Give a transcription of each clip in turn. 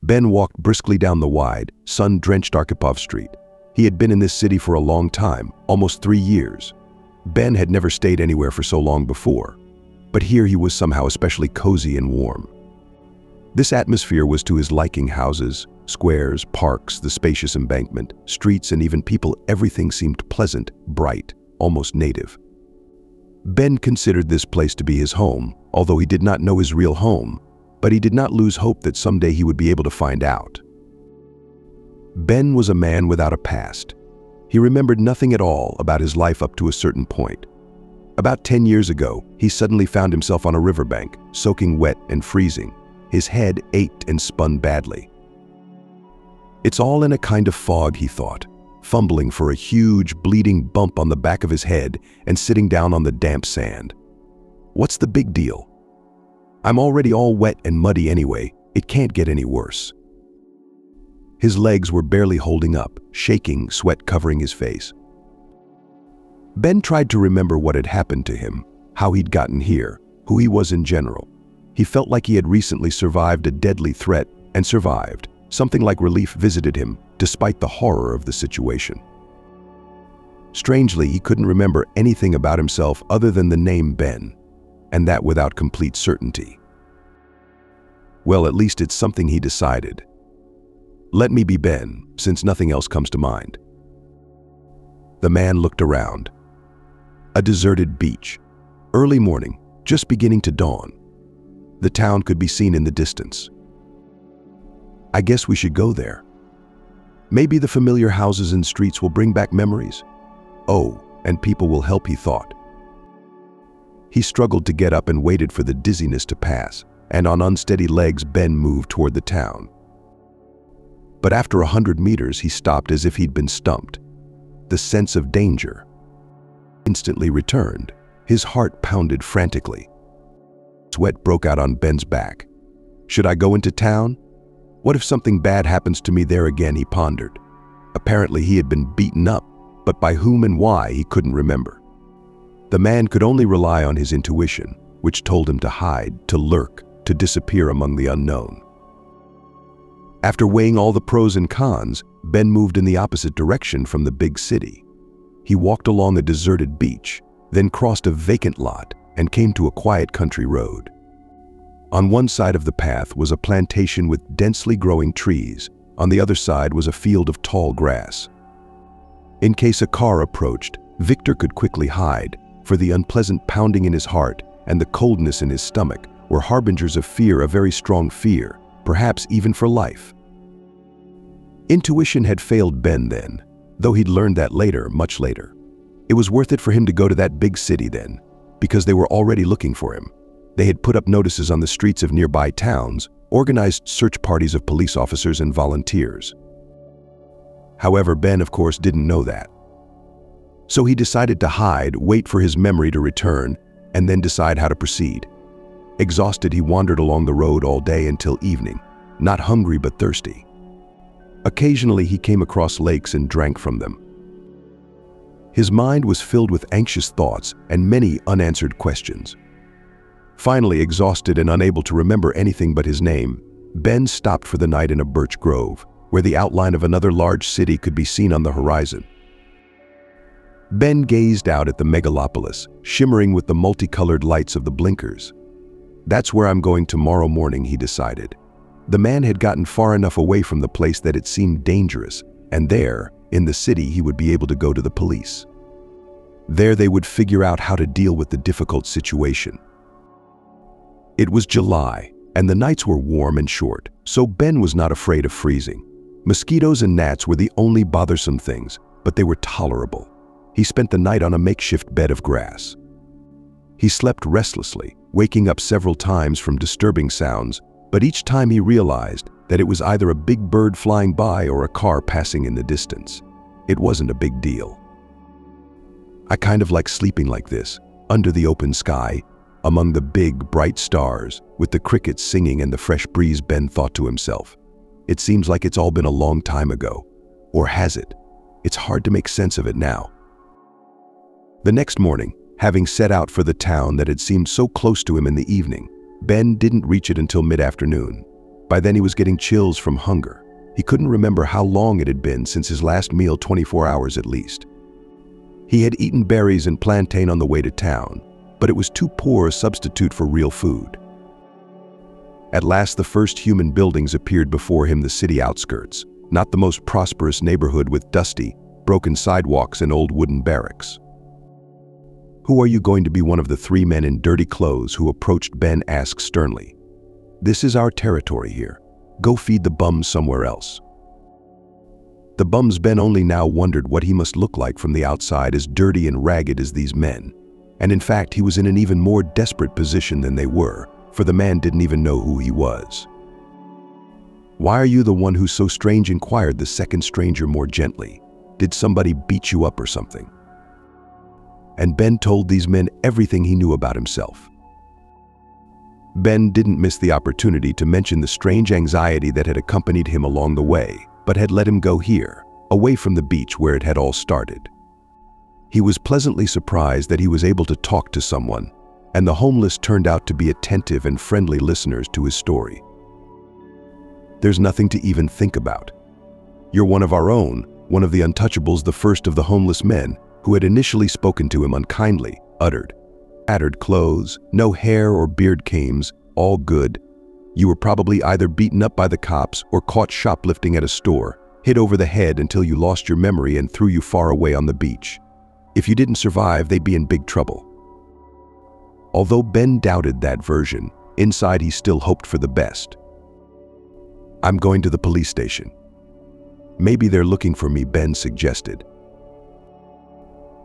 Ben walked briskly down the wide, sun-drenched Archipov Street. He had been in this city for a long time, almost 3 years. Ben had never stayed anywhere for so long before, but here he was somehow especially cozy and warm. This atmosphere was to his liking: houses, squares, parks, the spacious embankment, streets, and even people. Everything seemed pleasant, bright, almost native. Ben considered this place to be his home, although he did not know his real home, but he did not lose hope that someday he would be able to find out. Ben was a man without a past. He remembered nothing at all about his life up to a certain point. About 10 years ago, he suddenly found himself on a riverbank, soaking wet and freezing. His head ached and spun badly. It's all in a kind of fog, he thought, fumbling for a huge, bleeding bump on the back of his head and sitting down on the damp sand. What's the big deal? I'm already all wet and muddy anyway. It can't get any worse. His legs were barely holding up, shaking, sweat covering his face. Ben tried to remember what had happened to him, how he'd gotten here, who he was in general. He felt like he had recently survived a deadly threat and survived. Something like relief visited him, despite the horror of the situation. Strangely, he couldn't remember anything about himself other than the name Ben, and that without complete certainty. Well, at least it's something he decided. Let me be Ben, since nothing else comes to mind. The man looked around. A deserted beach. Early morning, just beginning to dawn. The town could be seen in the distance. I guess we should go there. Maybe the familiar houses and streets will bring back memories. Oh, and people will help, he thought. He struggled to get up and waited for the dizziness to pass, and on unsteady legs Ben moved toward the town. But after 100 meters, he stopped as if he'd been stumped. The sense of danger instantly returned. His heart pounded frantically. Sweat broke out on Ben's back. Should I go into town? What if something bad happens to me there again, he pondered. Apparently he had been beaten up, but by whom and why he couldn't remember. The man could only rely on his intuition, which told him to hide, to lurk, to disappear among the unknown. After weighing all the pros and cons, Ben moved in the opposite direction from the big city. He walked along a deserted beach, then crossed a vacant lot and came to a quiet country road. On one side of the path was a plantation with densely growing trees. On the other side was a field of tall grass. In case a car approached, Victor could quickly hide, for the unpleasant pounding in his heart and the coldness in his stomach were harbingers of fear, a very strong fear, perhaps even for life. Intuition had failed Ben then, though he'd learned that later, much later. It was worth it for him to go to that big city then, because they were already looking for him. They had put up notices on the streets of nearby towns, organized search parties of police officers and volunteers. However, Ben, of course, didn't know that. So he decided to hide, wait for his memory to return, and then decide how to proceed. Exhausted, he wandered along the road all day until evening, not hungry but thirsty. Occasionally, he came across lakes and drank from them. His mind was filled with anxious thoughts and many unanswered questions. Finally, exhausted and unable to remember anything but his name, Ben stopped for the night in a birch grove, where the outline of another large city could be seen on the horizon. Ben gazed out at the megalopolis, shimmering with the multicolored lights of the blinkers. That's where I'm going tomorrow morning, he decided. The man had gotten far enough away from the place that it seemed dangerous, and there, in the city, he would be able to go to the police. There they would figure out how to deal with the difficult situation. It was July, and the nights were warm and short, so Ben was not afraid of freezing. Mosquitoes and gnats were the only bothersome things, but they were tolerable. He spent the night on a makeshift bed of grass. He slept restlessly, waking up several times from disturbing sounds, but each time he realized that it was either a big bird flying by or a car passing in the distance. It wasn't a big deal. I kind of like sleeping like this, under the open sky, among the big, bright stars, with the crickets singing and the fresh breeze, Ben thought to himself. It seems like it's all been a long time ago. Or has it? It's hard to make sense of it now. The next morning, having set out for the town that had seemed so close to him in the evening, Ben didn't reach it until mid-afternoon. By then he was getting chills from hunger. He couldn't remember how long it had been since his last meal, 24 hours at least. He had eaten berries and plantain on the way to town, but it was too poor a substitute for real food. At last the first human buildings appeared before him, the city outskirts, not the most prosperous neighborhood with dusty, broken sidewalks and old wooden barracks. "Who are you going to be?" one of the three men in dirty clothes who approached Ben asked sternly. "This is our territory here. Go feed the bums somewhere else." The bums. Ben only now wondered what he must look like from the outside, as dirty and ragged as these men. And in fact, he was in an even more desperate position than they were, for the man didn't even know who he was. "Why are you the one who's so strange?" inquired the second stranger more gently. "Did somebody beat you up or something?" And Ben told these men everything he knew about himself. Ben didn't miss the opportunity to mention the strange anxiety that had accompanied him along the way, but had let him go here, away from the beach where it had all started. He was pleasantly surprised that he was able to talk to someone, and the homeless turned out to be attentive and friendly listeners to his story. "There's nothing to even think about. You're one of our own," one of the untouchables, the first of the homeless men, who had initially spoken to him unkindly, uttered. "Tattered clothes, no hair or beard cames, all good. You were probably either beaten up by the cops or caught shoplifting at a store, hit over the head until you lost your memory and threw you far away on the beach. If you didn't survive, they'd be in big trouble." Although Ben doubted that version, inside he still hoped for the best. "I'm going to the police station." "Maybe they're looking for me," Ben suggested.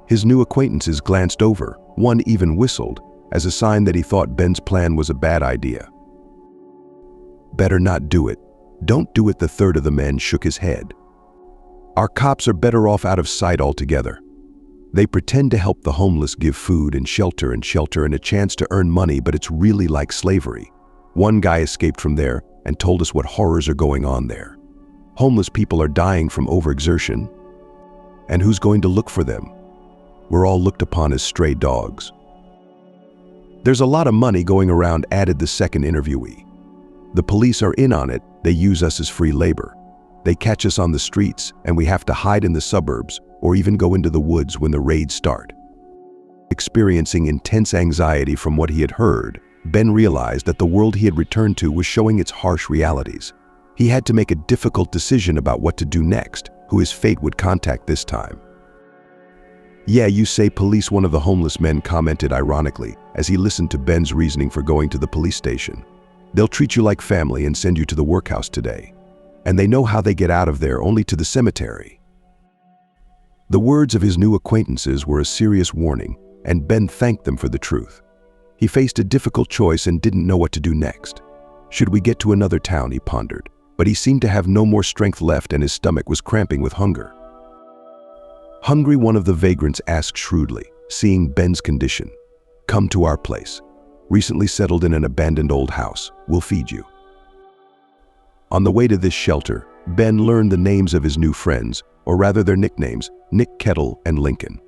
His new acquaintances glanced over, one even whistled, as a sign that he thought Ben's plan was a bad idea. "Better not do it. Don't do it," the third of the men shook his head. "Our cops are better off out of sight altogether. They pretend to help the homeless, give food and shelter and a chance to earn money, but it's really like slavery. One guy escaped from there and told us what horrors are going on there. Homeless people are dying from overexertion. And who's going to look for them? We're all looked upon as stray dogs." "There's a lot of money going around," added the second interviewee. "The police are in on it. They use us as free labor. They catch us on the streets and we have to hide in the suburbs or even go into the woods when the raids start." Experiencing intense anxiety from what he had heard, Ben realized that the world he had returned to was showing its harsh realities. He had to make a difficult decision about what to do next, who his fate would contact this time. "Yeah, you say police," one of the homeless men commented ironically as he listened to Ben's reasoning for going to the police station. "They'll treat you like family and send you to the workhouse today. And they know how they get out of there, only to the cemetery." The words of his new acquaintances were a serious warning, and Ben thanked them for the truth. He faced a difficult choice and didn't know what to do next. Should we get to another town, he pondered, but he seemed to have no more strength left and his stomach was cramping with hunger. "Hungry?" one of the vagrants asked shrewdly, seeing Ben's condition. "Come to our place. Recently settled in an abandoned old house. We'll feed you." On the way to this shelter, Ben learned the names of his new friends, or rather their nicknames, Nick, Kettle, and Lincoln.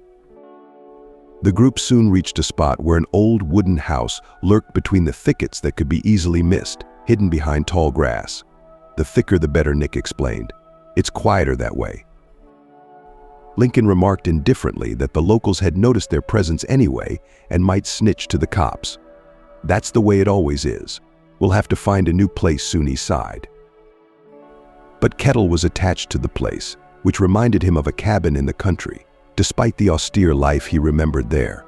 The group soon reached a spot where an old wooden house lurked between the thickets that could be easily missed, hidden behind tall grass. "The thicker the better," Nick explained. "It's quieter that way." Lincoln remarked indifferently that the locals had noticed their presence anyway and might snitch to the cops. "That's the way it always is. We'll have to find a new place soon," he sighed. But Kettle was attached to the place, which reminded him of a cabin in the country, despite the austere life he remembered there.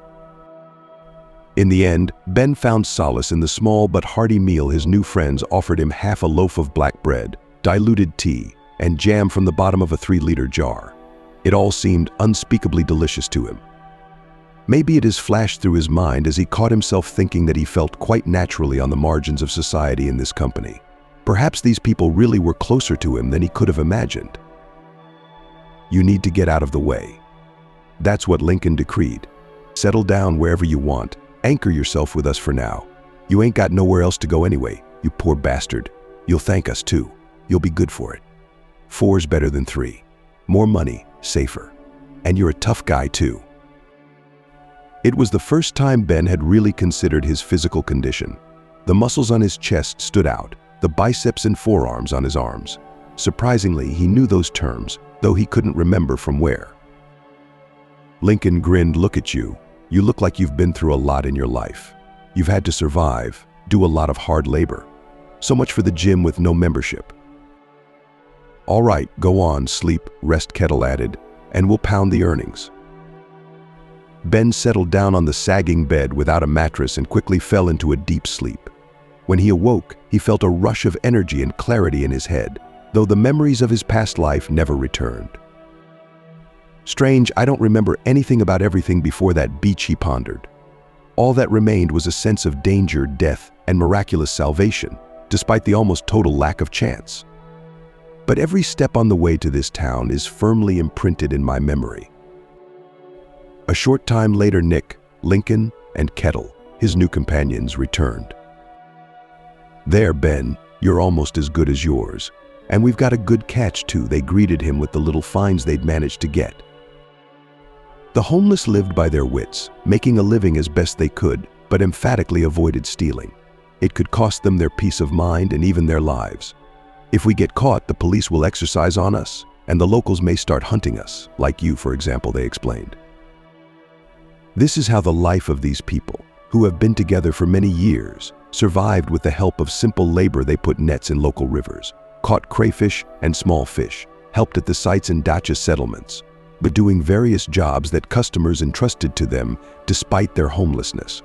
In the end, Ben found solace in the small but hearty meal his new friends offered him: half a loaf of black bread, diluted tea, and jam from the bottom of a 3-liter jar. It all seemed unspeakably delicious to him. Maybe it has flashed through his mind as he caught himself thinking that he felt quite naturally on the margins of society in this company. Perhaps these people really were closer to him than he could have imagined. "You need to get out of the way." That's what Lincoln decreed. "Settle down wherever you want. Anchor yourself with us for now. You ain't got nowhere else to go anyway, you poor bastard. You'll thank us too. You'll be good for it. 4's better than 3. More money, safer. And you're a tough guy too." It was the first time Ben had really considered his physical condition. The muscles on his chest stood out, the biceps and forearms on his arms. Surprisingly, he knew those terms, though he couldn't remember from where. Lincoln grinned. "Look at you. You look like you've been through a lot in your life. You've had to survive, do a lot of hard labor. So much for the gym with no membership." "All right, go on, sleep," rest Kettle added, "and we'll pound the earnings." Ben settled down on the sagging bed without a mattress and quickly fell into a deep sleep. When he awoke, he felt a rush of energy and clarity in his head, though the memories of his past life never returned. "Strange, I don't remember anything about everything before that beach," he pondered. All that remained was a sense of danger, death, and miraculous salvation, despite the almost total lack of chance. But every step on the way to this town is firmly imprinted in my memory. A short time later, Nick, Lincoln, and Kettle, his new companions, returned. "There, Ben, you're almost as good as yours. And we've got a good catch, too," they greeted him with the little finds they'd managed to get. The homeless lived by their wits, making a living as best they could, but emphatically avoided stealing. It could cost them their peace of mind and even their lives. "If we get caught, the police will exercise on us, and the locals may start hunting us, like you, for example," they explained. This is how the life of these people, who have been together for many years, survived with the help of simple labor. They put nets in local rivers, caught crayfish and small fish, helped at the sites and dacha settlements, but doing various jobs that customers entrusted to them despite their homelessness.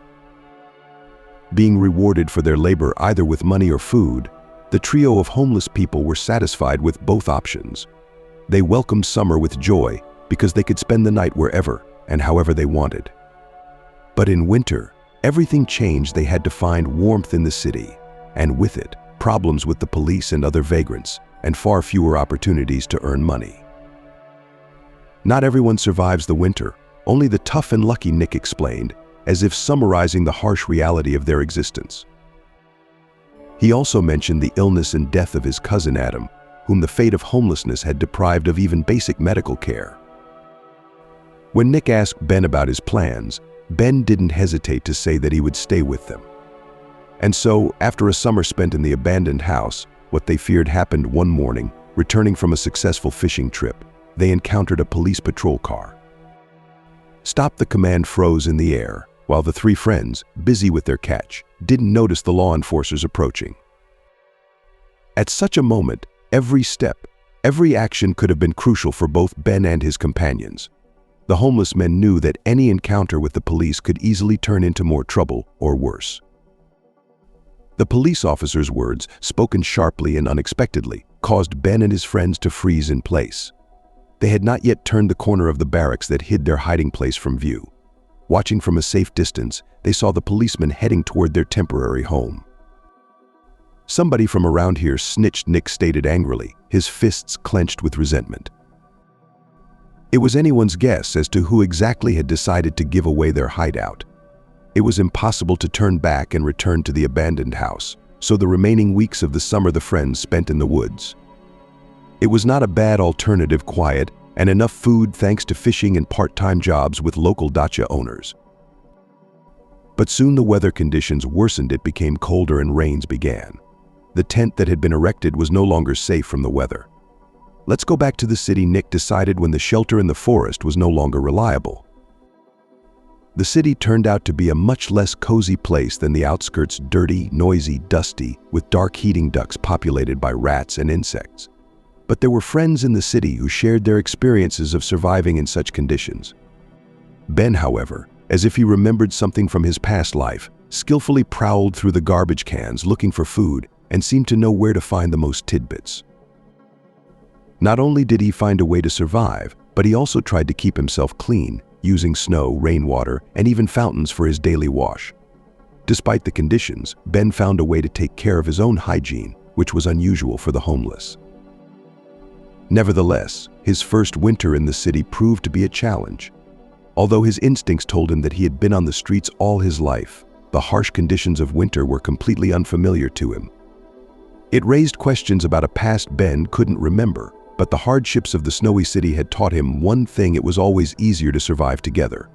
Being rewarded for their labor either with money or food, the trio of homeless people were satisfied with both options. They welcomed summer with joy because they could spend the night wherever and however they wanted. But in winter, everything changed. They had to find warmth in the city, and with it, problems with the police and other vagrants, and far fewer opportunities to earn money. "Not everyone survives the winter, only the tough and lucky," Nick explained, as if summarizing the harsh reality of their existence. He also mentioned the illness and death of his cousin Adam, whom the fate of homelessness had deprived of even basic medical care. When Nick asked Ben about his plans, Ben didn't hesitate to say that he would stay with them. And so, after a summer spent in the abandoned house, what they feared happened one morning. Returning from a successful fishing trip, they encountered a police patrol car. "Stop!" The command froze in the air, while the three friends, busy with their catch, didn't notice the law enforcers approaching. At such a moment, every step, every action could have been crucial for both Ben and his companions. The homeless men knew that any encounter with the police could easily turn into more trouble or worse. The police officer's words, spoken sharply and unexpectedly, caused Ben and his friends to freeze in place. They had not yet turned the corner of the barracks that hid their hiding place from view. Watching from a safe distance, they saw the policemen heading toward their temporary home. "Somebody from around here snitched," Nick stated angrily, his fists clenched with resentment. It was anyone's guess as to who exactly had decided to give away their hideout. It was impossible to turn back and return to the abandoned house, so the remaining weeks of the summer the friends spent in the woods. It was not a bad alternative, quiet, and enough food thanks to fishing and part-time jobs with local dacha owners. But soon the weather conditions worsened. It became colder and rains began. The tent that had been erected was no longer safe from the weather. "Let's go back to the city," Nick decided when the shelter in the forest was no longer reliable. The city turned out to be a much less cozy place than the outskirts, dirty, noisy, dusty, with dark heating ducts populated by rats and insects. But there were friends in the city who shared their experiences of surviving in such conditions. Ben, however, as if he remembered something from his past life, skillfully prowled through the garbage cans looking for food and seemed to know where to find the most tidbits. Not only did he find a way to survive, but he also tried to keep himself clean, using snow, rainwater, and even fountains for his daily wash. Despite the conditions, Ben found a way to take care of his own hygiene, which was unusual for the homeless. Nevertheless, his first winter in the city proved to be a challenge. Although his instincts told him that he had been on the streets all his life, the harsh conditions of winter were completely unfamiliar to him. It raised questions about a past Ben couldn't remember, but the hardships of the snowy city had taught him one thing: it was always easier to survive together.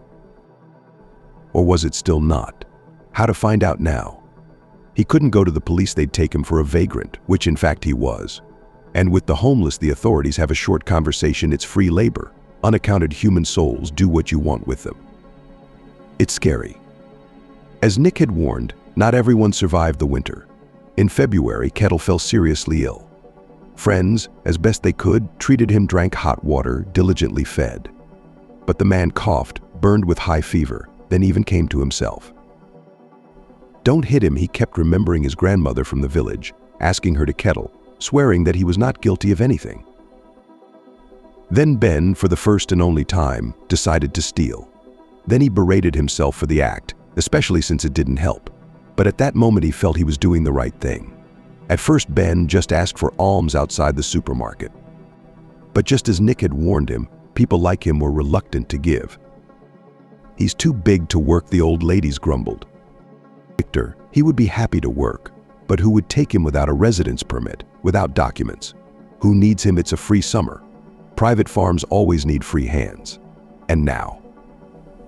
Or was it still not? How to find out now. He couldn't go to the police, they'd take him for a vagrant, which in fact he was. And with the homeless, the authorities have a short conversation. It's free labor. Unaccounted human souls, do what you want with them. It's scary. As Nick had warned, not everyone survived the winter. In February, Kettle fell seriously ill. Friends, as best they could, treated him, drank hot water, diligently fed. But the man coughed, burned with high fever, then even came to himself. Don't hit him, he kept remembering his grandmother from the village, asking her to Kettle, swearing that he was not guilty of anything. Then Ben, for the first and only time, decided to steal. Then he berated himself for the act, especially since it didn't help. But at that moment he felt he was doing the right thing. At first Ben just asked for alms outside the supermarket. But just as Nick had warned him, people like him were reluctant to give. He's too big to work, the old ladies grumbled. Victor, he would be happy to work, but who would take him without a residence permit, without documents? Who needs him? It's a free summer. Private farms always need free hands. And now?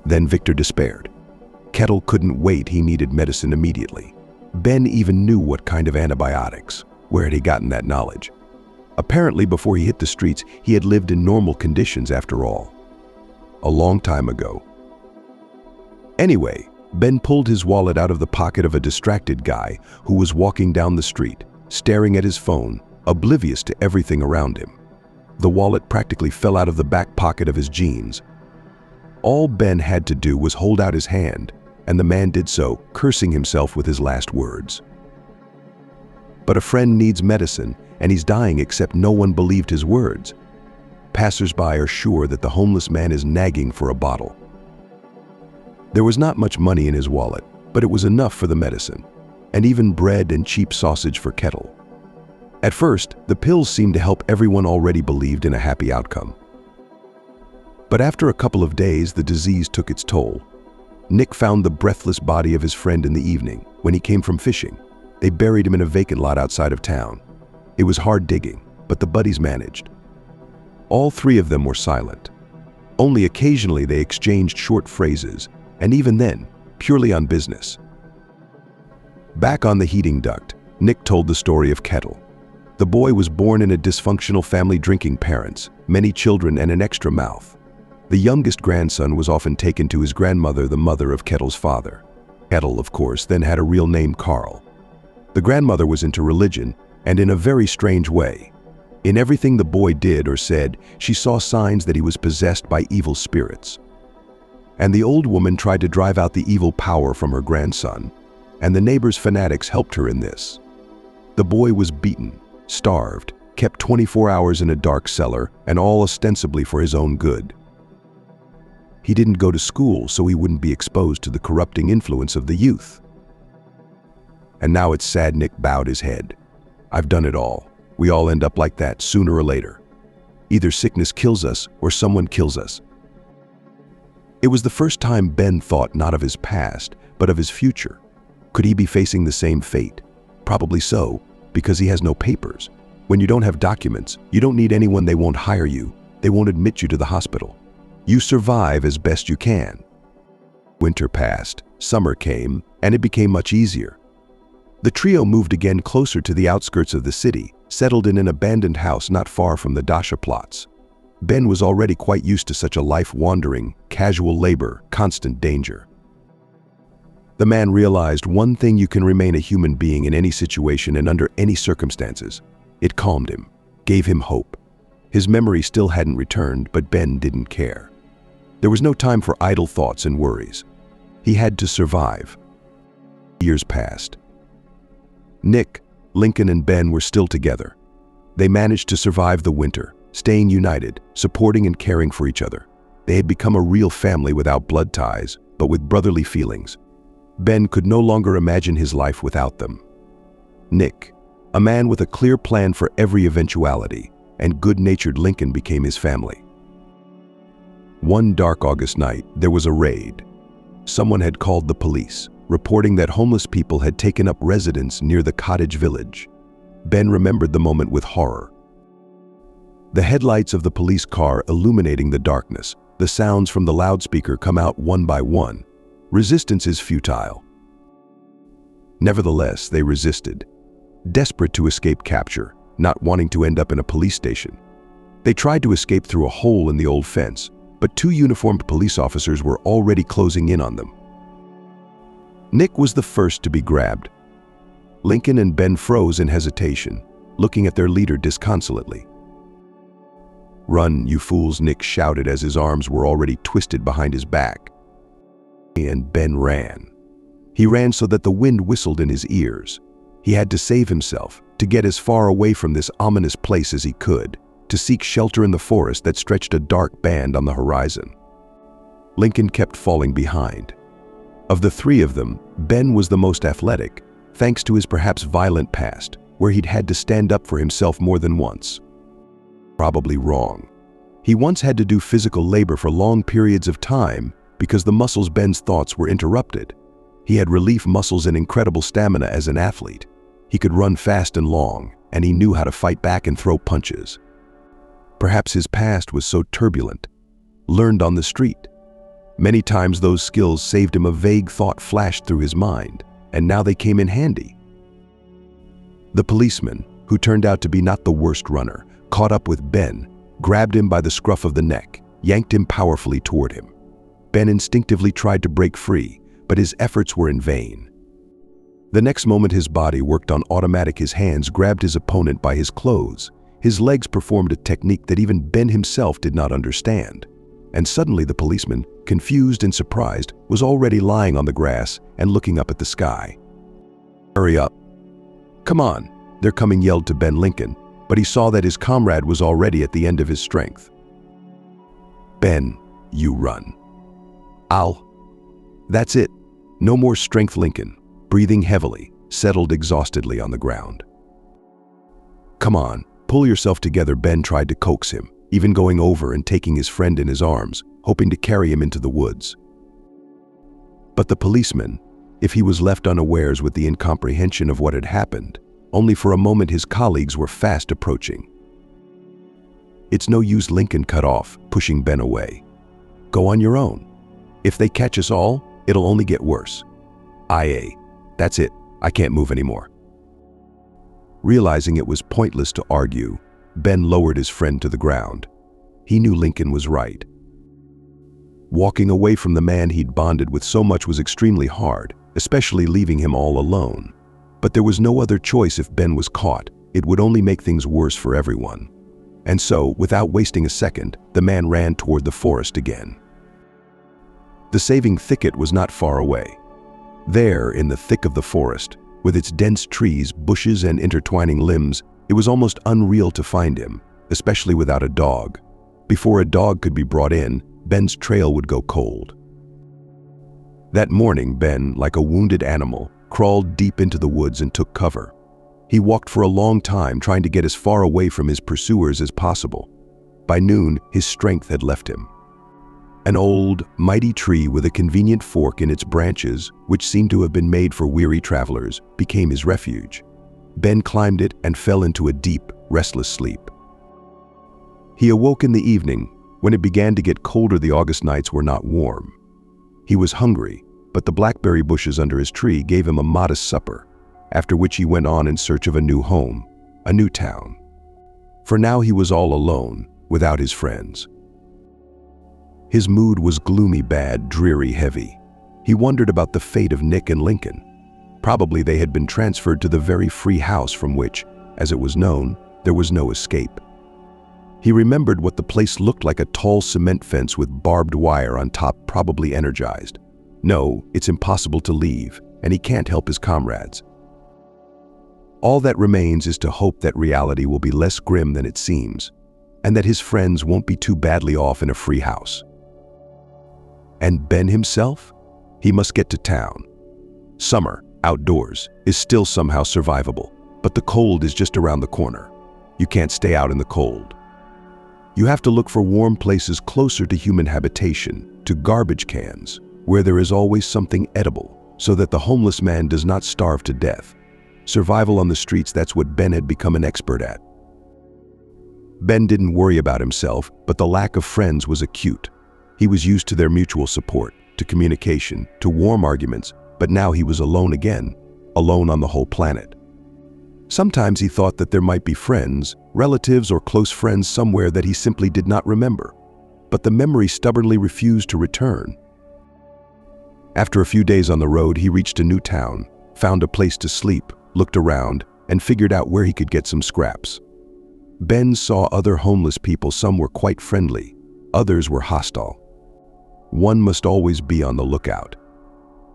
Then Victor despaired. Kettle couldn't wait, he needed medicine immediately. Ben even knew what kind of antibiotics. Where had he gotten that knowledge? Apparently, before he hit the streets, he had lived in normal conditions after all. A long time ago. Anyway, Ben pulled his wallet out of the pocket of a distracted guy who was walking down the street, staring at his phone, oblivious to everything around him. The wallet practically fell out of the back pocket of his jeans. All Ben had to do was hold out his hand, and the man did so, cursing himself with his last words. But a friend needs medicine, and he's dying, except no one believed his words. Passers-by are sure that the homeless man is nagging for a bottle. There was not much money in his wallet, but it was enough for the medicine, and even bread and cheap sausage for Kettle. At first, the pills seemed to help. Everyone already believed in a happy outcome. But after a couple of days, the disease took its toll. Nick found the breathless body of his friend in the evening when he came from fishing. They buried him in a vacant lot outside of town. It was hard digging, but the buddies managed. All three of them were silent. Only occasionally they exchanged short phrases, and even then, purely on business. Back on the heating duct, Nick told the story of Kettle. The boy was born in a dysfunctional family, drinking parents, many children, and an extra mouth. The youngest grandson was often taken to his grandmother, the mother of Kettle's father. Kettle, of course, then had a real name, Carl. The grandmother was into religion, and in a very strange way. In everything the boy did or said, she saw signs that he was possessed by evil spirits. And the old woman tried to drive out the evil power from her grandson, and the neighbors' fanatics helped her in this. The boy was beaten, starved, kept 24 hours in a dark cellar, and all ostensibly for his own good. He didn't go to school so he wouldn't be exposed to the corrupting influence of the youth. And now it's sad. Nick bowed his head. I've done it all. We all end up like that sooner or later. Either sickness kills us or someone kills us. It was the first time Ben thought not of his past, but of his future. Could he be facing the same fate? Probably so, because he has no papers. When you don't have documents, you don't need anyone. They won't hire you. They won't admit you to the hospital. You survive as best you can. Winter passed, summer came, and it became much easier. The trio moved again closer to the outskirts of the city, settled in an abandoned house not far from the Dasha plots. Ben was already quite used to such a life, wandering, casual labor, constant danger. The man realized one thing: you can remain a human being in any situation and under any circumstances. It calmed him, gave him hope. His memory still hadn't returned, but Ben didn't care. There was no time for idle thoughts and worries. He had to survive. Years passed. Nick, Lincoln, and Ben were still together. They managed to survive the winter, staying united, supporting and caring for each other. They had become a real family without blood ties, but with brotherly feelings. Ben could no longer imagine his life without them. Nick, a man with a clear plan for every eventuality, and good-natured Lincoln became his family. One dark August night, there was a raid. Someone had called the police, reporting that homeless people had taken up residence near the cottage village. Ben remembered the moment with horror. The headlights of the police car illuminating the darkness, the sounds from the loudspeaker come out one by one. Resistance is futile. Nevertheless, they resisted, desperate to escape capture, not wanting to end up in a police station. They tried to escape through a hole in the old fence, but two uniformed police officers were already closing in on them. Nick was the first to be grabbed. Lincoln and Ben froze in hesitation, looking at their leader disconsolately. "Run, you fools," Nick shouted as his arms were already twisted behind his back. And Ben ran. He ran so that the wind whistled in his ears. He had to save himself, to get as far away from this ominous place as he could, to seek shelter in the forest that stretched a dark band on the horizon. Lincoln kept falling behind. Of the three of them, Ben was the most athletic, thanks to his perhaps violent past, where he'd had to stand up for himself more than once. Probably wrong. He once had to do physical labor for long periods of time because the muscles Ben's thoughts were interrupted. He had relief muscles and incredible stamina as an athlete. He could run fast and long, and he knew how to fight back and throw punches. Perhaps his past was so turbulent, learned on the street. Many times those skills saved him. A vague thought flashed through his mind, and now they came in handy. The policeman, who turned out to be not the worst runner, caught up with Ben, grabbed him by the scruff of the neck, yanked him powerfully toward him. Ben instinctively tried to break free, but his efforts were in vain. The next moment his body worked on automatic. His hands grabbed his opponent by his clothes. His legs performed a technique that even Ben himself did not understand. And suddenly the policeman, confused and surprised, was already lying on the grass and looking up at the sky. "Hurry up. Come on, they're coming," yelled to Ben Lincoln, but he saw that his comrade was already at the end of his strength. "Ben, you run." That's it. No more strength." Lincoln, breathing heavily, settled exhaustedly on the ground. "Come on, pull yourself together," Ben tried to coax him, even going over and taking his friend in his arms, hoping to carry him into the woods. But the policeman, if he was left unawares with the incomprehension of what had happened, only for a moment his colleagues were fast approaching. "It's no use," Lincoln cut off, pushing Ben away. "Go on your own. If they catch us all, it'll only get worse." That's it. I can't move anymore." Realizing it was pointless to argue, Ben lowered his friend to the ground. He knew Lincoln was right. Walking away from the man he'd bonded with so much was extremely hard, especially leaving him all alone. But there was no other choice. If Ben was caught, it would only make things worse for everyone. And so, without wasting a second, the man ran toward the forest again. The saving thicket was not far away. There, in the thick of the forest, with its dense trees, bushes, and intertwining limbs, it was almost unreal to find him, especially without a dog. Before a dog could be brought in, Ben's trail would go cold. That morning, Ben, like a wounded animal, crawled deep into the woods and took cover. He walked for a long time, trying to get as far away from his pursuers as possible. By noon, his strength had left him. An old, mighty tree with a convenient fork in its branches, which seemed to have been made for weary travelers, became his refuge. Ben climbed it and fell into a deep, restless sleep. He awoke in the evening. When it began to get colder, the August nights were not warm. He was hungry, but the blackberry bushes under his tree gave him a modest supper, after which he went on in search of a new home, a new town. For now he was all alone, without his friends. His mood was gloomy, bad, dreary, heavy. He wondered about the fate of Nick and Lincoln. Probably they had been transferred to the very free house from which, as it was known, there was no escape. He remembered what the place looked like: a tall cement fence with barbed wire on top, probably energized. No, it's impossible to leave, and he can't help his comrades. All that remains is to hope that reality will be less grim than it seems, and that his friends won't be too badly off in a free house. And Ben himself? He must get to town. Summer, outdoors, is still somehow survivable, but the cold is just around the corner. You can't stay out in the cold. You have to look for warm places closer to human habitation, to garbage cans, where there is always something edible, so that the homeless man does not starve to death. Survival on the streets, that's what Ben had become an expert at. Ben didn't worry about himself, but the lack of friends was acute. He was used to their mutual support, to communication, to warm arguments, but now he was alone again. alone on the whole planet. Sometimes he thought that there might be friends, relatives, or close friends somewhere that he simply did not remember, but the memory stubbornly refused to return. After a few days on the road, he reached a new town, found a place to sleep, looked around, and figured out where he could get some scraps. Ben saw other homeless people. Some were quite friendly, others were hostile. One must always be on the lookout.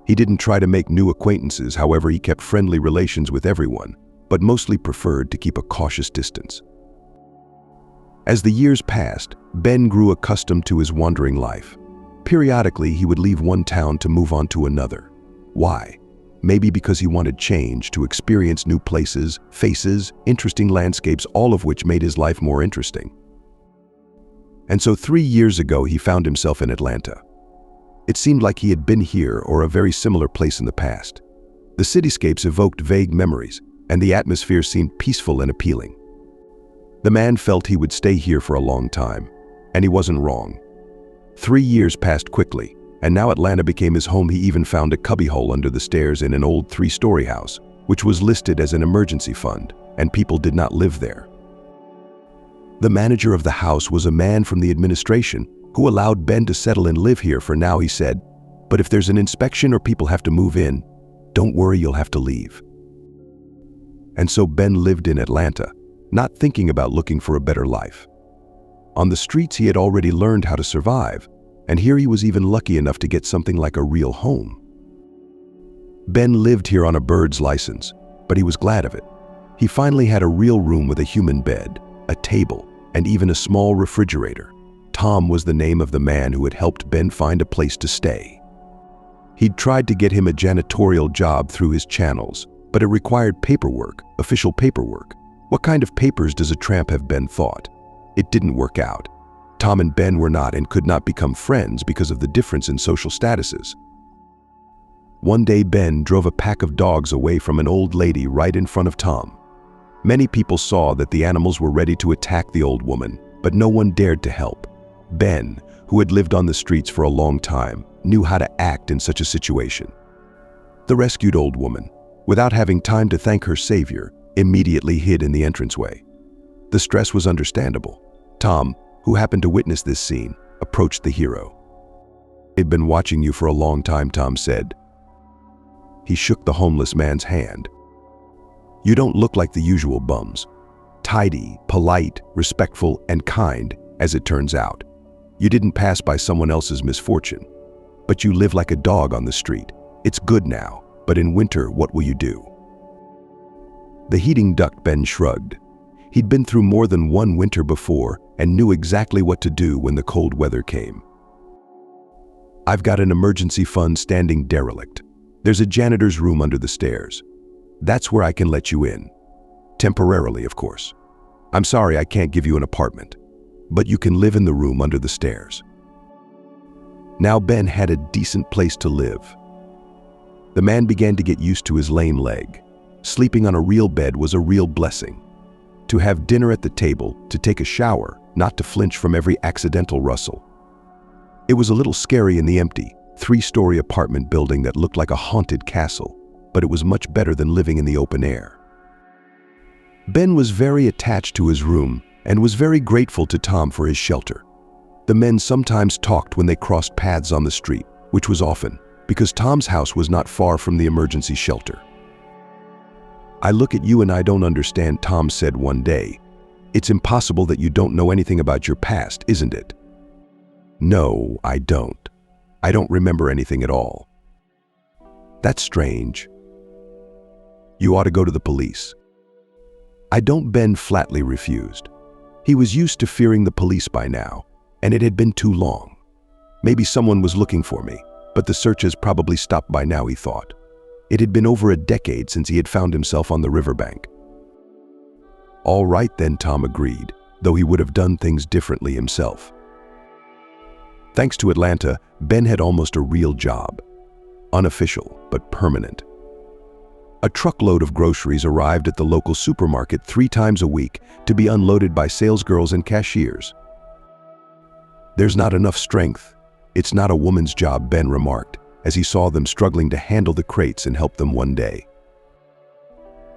He didn't try to make new acquaintances, however, he kept friendly relations with everyone, but mostly preferred to keep a cautious distance. As the years passed, Ben grew accustomed to his wandering life. Periodically, he would leave one town to move on to another. Why? Maybe because he wanted change, to experience new places, faces, interesting landscapes, all of which made his life more interesting. And so 3 years ago, he found himself in Atlanta. It seemed like he had been here or a very similar place in the past. The cityscapes evoked vague memories, and the atmosphere seemed peaceful and appealing. The man felt he would stay here for a long time, and he wasn't wrong. 3 years passed quickly, and now Atlanta became his home. He even found a cubbyhole under the stairs in an old 3-story house, which was listed as an emergency fund, and people did not live there. The manager of the house was a man from the administration who allowed Ben to settle and live here for now. He said, "But if there's an inspection or people have to move in, don't worry, you'll have to leave." And so Ben lived in Atlanta, not thinking about looking for a better life. On the streets, he had already learned how to survive, and here he was even lucky enough to get something like a real home. Ben lived here on a bird's license, but he was glad of it. He finally had a real room with a human bed, a table, and even a small refrigerator. Tom was the name of the man who had helped Ben find a place to stay. He'd tried to get him a janitorial job through his channels, but it required paperwork, official paperwork. What kind of papers does a tramp have, Ben thought? It didn't work out. Tom and Ben were not and could not become friends because of the difference in social statuses. One day, Ben drove a pack of dogs away from an old lady right in front of Tom. Many people saw that the animals were ready to attack the old woman, but no one dared to help. Ben, who had lived on the streets for a long time, knew how to act in such a situation. The rescued old woman, without having time to thank her savior, immediately hid in the entranceway. The stress was understandable. Tom, who happened to witness this scene, approached the hero. "I've been watching you for a long time," Tom said. He shook the homeless man's hand. "You don't look like the usual bums. Tidy, polite, respectful, and kind, as it turns out. You didn't pass by someone else's misfortune. But you live like a dog on the street. It's good now, but in winter, what will you do?" The heating duct. Ben shrugged. He'd been through more than one winter before and knew exactly what to do when the cold weather came. "I've got an emergency fund standing derelict. There's a janitor's room under the stairs. That's where I can let you in. Temporarily, of course. I'm sorry I can't give you an apartment, but you can live in the room under the stairs." Now Ben had a decent place to live. The man began to get used to his lame leg. Sleeping on a real bed was a real blessing. To have dinner at the table, to take a shower, not to flinch from every accidental rustle. It was a little scary in the empty, 3-story apartment building that looked like a haunted castle, but it was much better than living in the open air. Ben was very attached to his room and was very grateful to Tom for his shelter. The men sometimes talked when they crossed paths on the street, which was often, because Tom's house was not far from the emergency shelter. "I look at you and I don't understand," Tom said one day. "It's impossible that you don't know anything about your past, isn't it?" "No, I don't. I don't remember anything at all." "That's strange. You ought to go to the police." "I don't," Ben flatly refused. He was used to fearing the police by now, and it had been too long. Maybe someone was looking for me, but the search has probably stopped by now, he thought. It had been over a decade since he had found himself on the riverbank. "All right then," Tom agreed, though he would have done things differently himself. Thanks to Atlanta, Ben had almost a real job. Unofficial, but permanent. A truckload of groceries arrived at the local supermarket 3 times a week to be unloaded by salesgirls and cashiers. "There's not enough strength. It's not a woman's job," Ben remarked, as he saw them struggling to handle the crates and help them one day.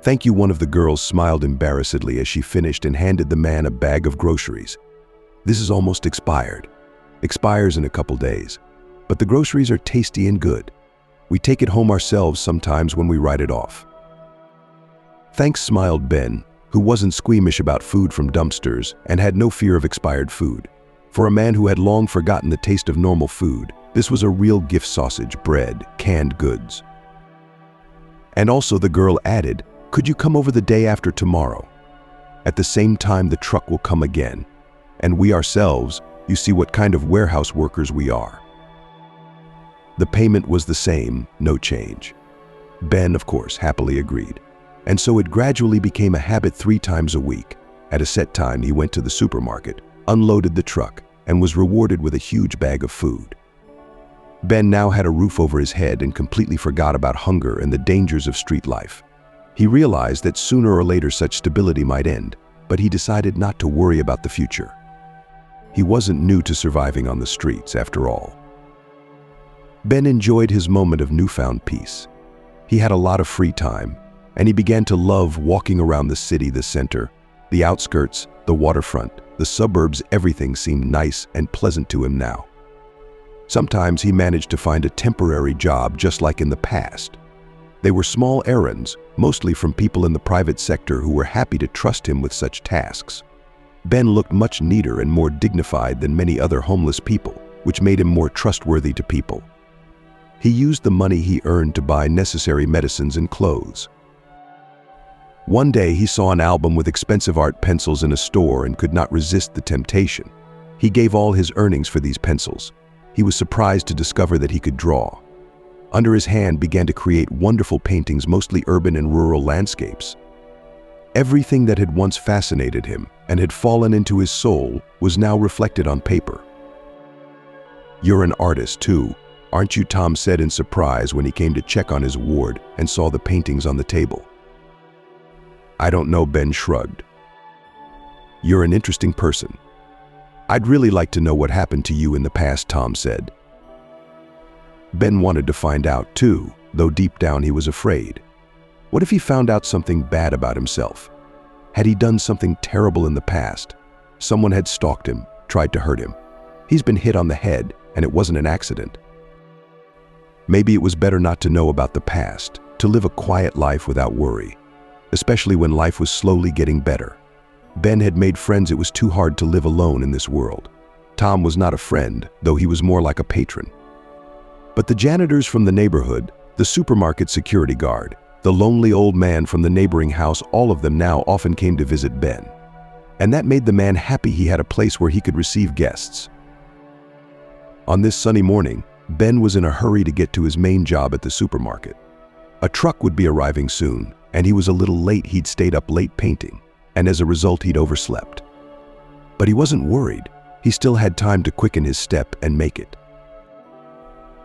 "Thank you," one of the girls smiled embarrassedly as she finished and handed the man a bag of groceries. "This is almost expired. Expires in a couple days. But the groceries are tasty and good. We take it home ourselves sometimes when we write it off." "Thanks," smiled Ben, who wasn't squeamish about food from dumpsters and had no fear of expired food. For a man who had long forgotten the taste of normal food, this was a real gift: sausage, bread, canned goods. And also, the girl added, "Could you come over the day after tomorrow? At the same time, the truck will come again. And we ourselves, you see what kind of warehouse workers we are." The payment was the same, no change. Ben, of course, happily agreed. And so it gradually became a habit. 3 times a week. At a set time, he went to the supermarket, unloaded the truck, and was rewarded with a huge bag of food. Ben now had a roof over his head and completely forgot about hunger and the dangers of street life. He realized that sooner or later such stability might end, but he decided not to worry about the future. He wasn't new to surviving on the streets, after all. Ben enjoyed his moment of newfound peace. He had a lot of free time, and he began to love walking around the city, the center, the outskirts, the waterfront, the suburbs. Everything seemed nice and pleasant to him now. Sometimes he managed to find a temporary job just like in the past. They were small errands, mostly from people in the private sector who were happy to trust him with such tasks. Ben looked much neater and more dignified than many other homeless people, which made him more trustworthy to people. He used the money he earned to buy necessary medicines and clothes. One day he saw an album with expensive art pencils in a store and could not resist the temptation. He gave all his earnings for these pencils. He was surprised to discover that he could draw. Under his hand began to create wonderful paintings, mostly urban and rural landscapes. Everything that had once fascinated him and had fallen into his soul was now reflected on paper. "You're an artist too, aren't you?" Tom said in surprise when he came to check on his award and saw the paintings on the table. "I don't know," Ben shrugged. "You're an interesting person. I'd really like to know what happened to you in the past," Tom said. Ben wanted to find out too, though deep down he was afraid. What if he found out something bad about himself? Had he done something terrible in the past? Someone had stalked him, tried to hurt him. He's been hit on the head, and it wasn't an accident. Maybe it was better not to know about the past, to live a quiet life without worry, especially when life was slowly getting better. Ben had made friends. It was too hard to live alone in this world. Tom was not a friend, though he was more like a patron. But the janitors from the neighborhood, the supermarket security guard, the lonely old man from the neighboring house, all of them now often came to visit Ben. And that made the man happy. He had a place where he could receive guests. On this sunny morning, Ben was in a hurry to get to his main job at the supermarket. A truck would be arriving soon, and he was a little late. He'd stayed up late painting, and as a result he'd overslept. But he wasn't worried. He still had time to quicken his step and make it.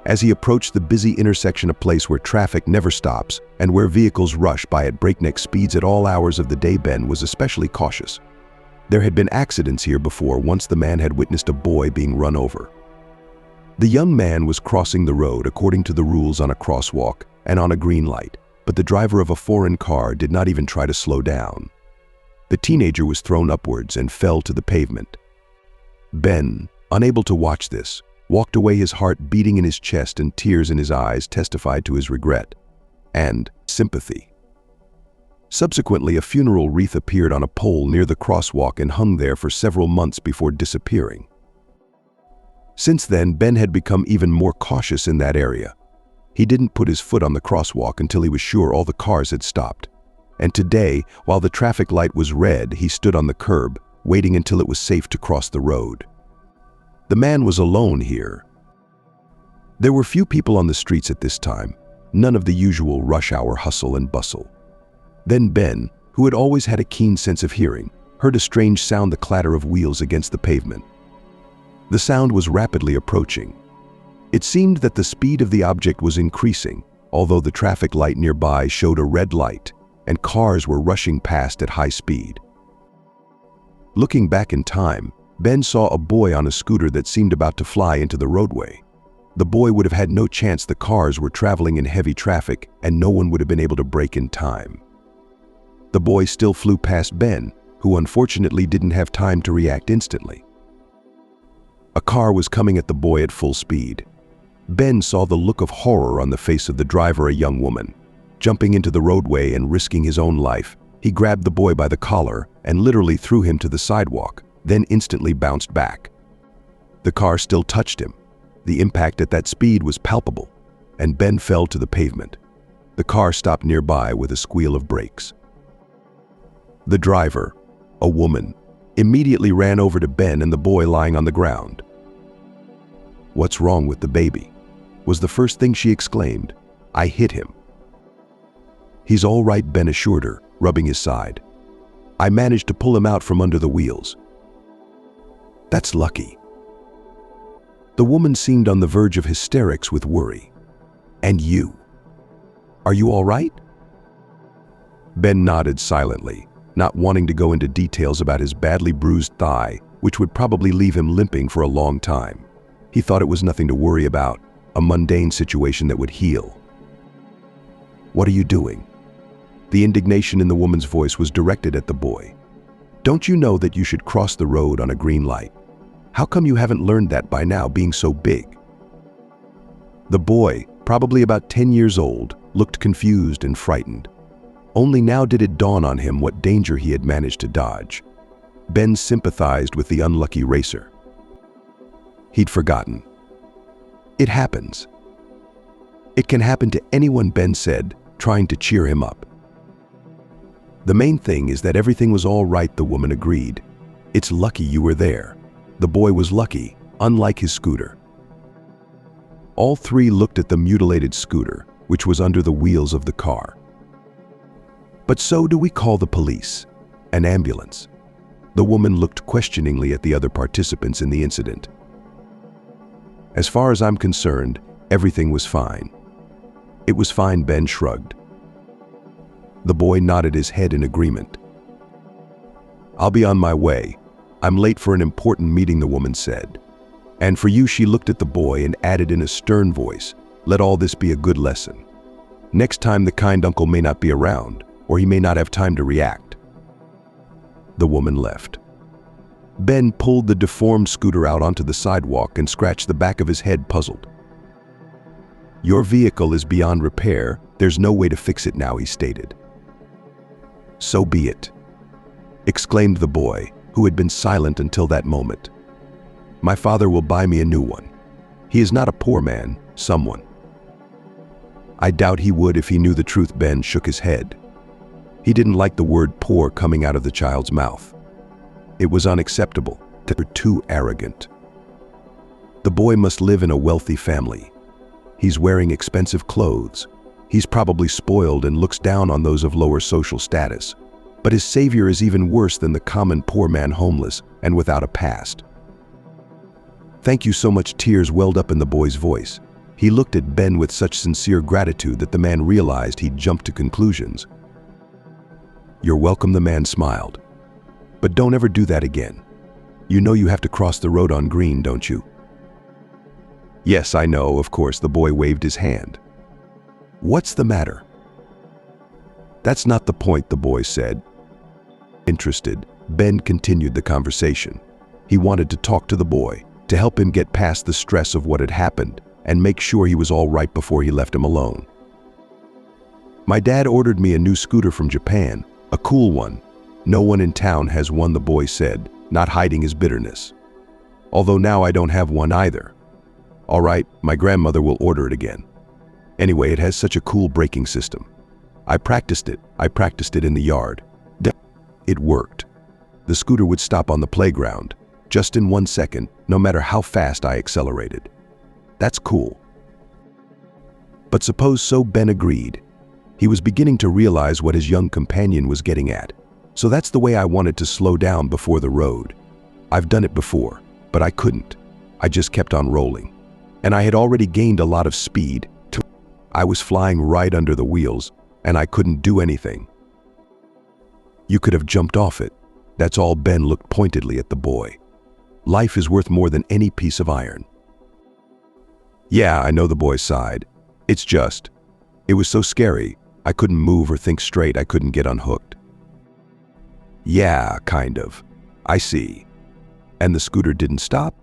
As he approached the busy intersection, a place where traffic never stops and where vehicles rush by at breakneck speeds at all hours of the day, Ben was especially cautious. There had been accidents here before. Once the man had witnessed a boy being run over. The young man was crossing the road according to the rules on a crosswalk and on a green light, but the driver of a foreign car did not even try to slow down. The teenager was thrown upwards and fell to the pavement. Ben, unable to watch this, walked away, his heart beating in his chest and tears in his eyes testified to his regret and sympathy. Subsequently, a funeral wreath appeared on a pole near the crosswalk and hung there for several months before disappearing. Since then, Ben had become even more cautious in that area. He didn't put his foot on the crosswalk until he was sure all the cars had stopped. And today, while the traffic light was red, he stood on the curb, waiting until it was safe to cross the road. The man was alone here. There were few people on the streets at this time, none of the usual rush hour hustle and bustle. Then Ben, who had always had a keen sense of hearing, heard a strange sound: the clatter of wheels against the pavement. The sound was rapidly approaching. It seemed that the speed of the object was increasing, although the traffic light nearby showed a red light, and cars were rushing past at high speed. Looking back in time, Ben saw a boy on a scooter that seemed about to fly into the roadway. The boy would have had no chance. The cars were traveling in heavy traffic, and no one would have been able to brake in time. The boy still flew past Ben, who unfortunately didn't have time to react instantly. A car was coming at the boy at full speed. Ben saw the look of horror on the face of the driver, a young woman. Jumping into the roadway and risking his own life, he grabbed the boy by the collar and literally threw him to the sidewalk, then instantly bounced back. The car still touched him. The impact at that speed was palpable, and Ben fell to the pavement. The car stopped nearby with a squeal of brakes. The driver, a woman, immediately ran over to Ben and the boy lying on the ground. "What's wrong with the baby?" was the first thing she exclaimed. "I hit him." "He's all right," Ben assured her, rubbing his side. "I managed to pull him out from under the wheels." "That's lucky." The woman seemed on the verge of hysterics with worry. "And you? Are you all right?" Ben nodded silently, not wanting to go into details about his badly bruised thigh, which would probably leave him limping for a long time. He thought it was nothing to worry about, a mundane situation that would heal. "What are you doing?" The indignation in the woman's voice was directed at the boy. "Don't you know that you should cross the road on a green light? How come you haven't learned that by now, being so big?" The boy, probably about 10 years old, looked confused and frightened. Only now did it dawn on him what danger he had managed to dodge. Ben sympathized with the unlucky racer. He'd forgotten. "It happens. It can happen to anyone," Ben said, trying to cheer him up. "The main thing is that everything was all right," the woman agreed. "It's lucky you were there." The boy was lucky, unlike his scooter. All three looked at the mutilated scooter, which was under the wheels of the car. "But so do we call the police? An ambulance?" The woman looked questioningly at the other participants in the incident. "As far as I'm concerned, everything was fine." "It was fine," Ben shrugged. The boy nodded his head in agreement. "I'll be on my way. I'm late for an important meeting," the woman said. "And for you," she looked at the boy and added in a stern voice, "let all this be a good lesson. Next time the kind uncle may not be around, or he may not have time to react." The woman left. Ben pulled the deformed scooter out onto the sidewalk and scratched the back of his head, puzzled. "Your vehicle is beyond repair. There's no way to fix it now," he stated. "So be it," exclaimed the boy, who had been silent until that moment. "My father will buy me a new one. He is not a poor man, someone." "I doubt he would if he knew the truth." Ben shook his head. He didn't like the word poor coming out of the child's mouth. It was unacceptable. They were too arrogant. The boy must live in a wealthy family. He's wearing expensive clothes. He's probably spoiled and looks down on those of lower social status. But his savior is even worse than the common poor man, homeless and without a past. "Thank you so much." Tears welled up in the boy's voice. He looked at Ben with such sincere gratitude that the man realized he'd jumped to conclusions. "You're welcome," the man smiled. "But don't ever do that again. You know you have to cross the road on green, don't you?" "Yes, I know, of course." The boy waved his hand. "What's the matter?" "That's not the point," the boy said. Interested, Ben continued the conversation. He wanted to talk to the boy, to help him get past the stress of what had happened and make sure he was all right before he left him alone. "My dad ordered me a new scooter from Japan, a cool one. No one in town has one," the boy said, not hiding his bitterness. "Although now I don't have one either." "All right, my grandmother will order it again. Anyway, it has such a cool braking system. I practiced it in the yard. It worked. The scooter would stop on the playground, just in 1 second, no matter how fast I accelerated. That's cool." "But suppose so," Ben agreed. He was beginning to realize what his young companion was getting at. "So that's the way I wanted to slow down before the road. I've done it before, but I couldn't. I just kept on rolling. And I had already gained a lot of speed. I was flying right under the wheels, and I couldn't do anything." "You could have jumped off it." That's all. Ben looked pointedly at the boy. "Life is worth more than any piece of iron." "Yeah, I know," the boy sighed. It was so scary. I couldn't move or think straight. I couldn't get unhooked. Yeah, kind of. I see. And the scooter didn't stop?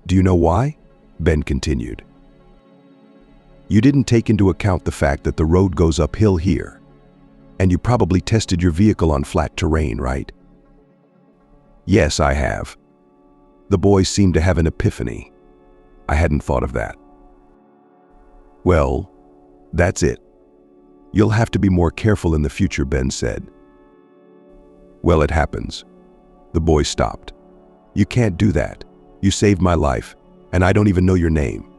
Do you know why? Ben continued. You didn't take into account the fact that the road goes uphill here. And you probably tested your vehicle on flat terrain, right? Yes, I have. The boy seemed to have an epiphany. I hadn't thought of that. Well, that's it. You'll have to be more careful in the future, Ben said. Well, it happens. The boy stopped. You can't do that. You saved my life, and I don't even know your name.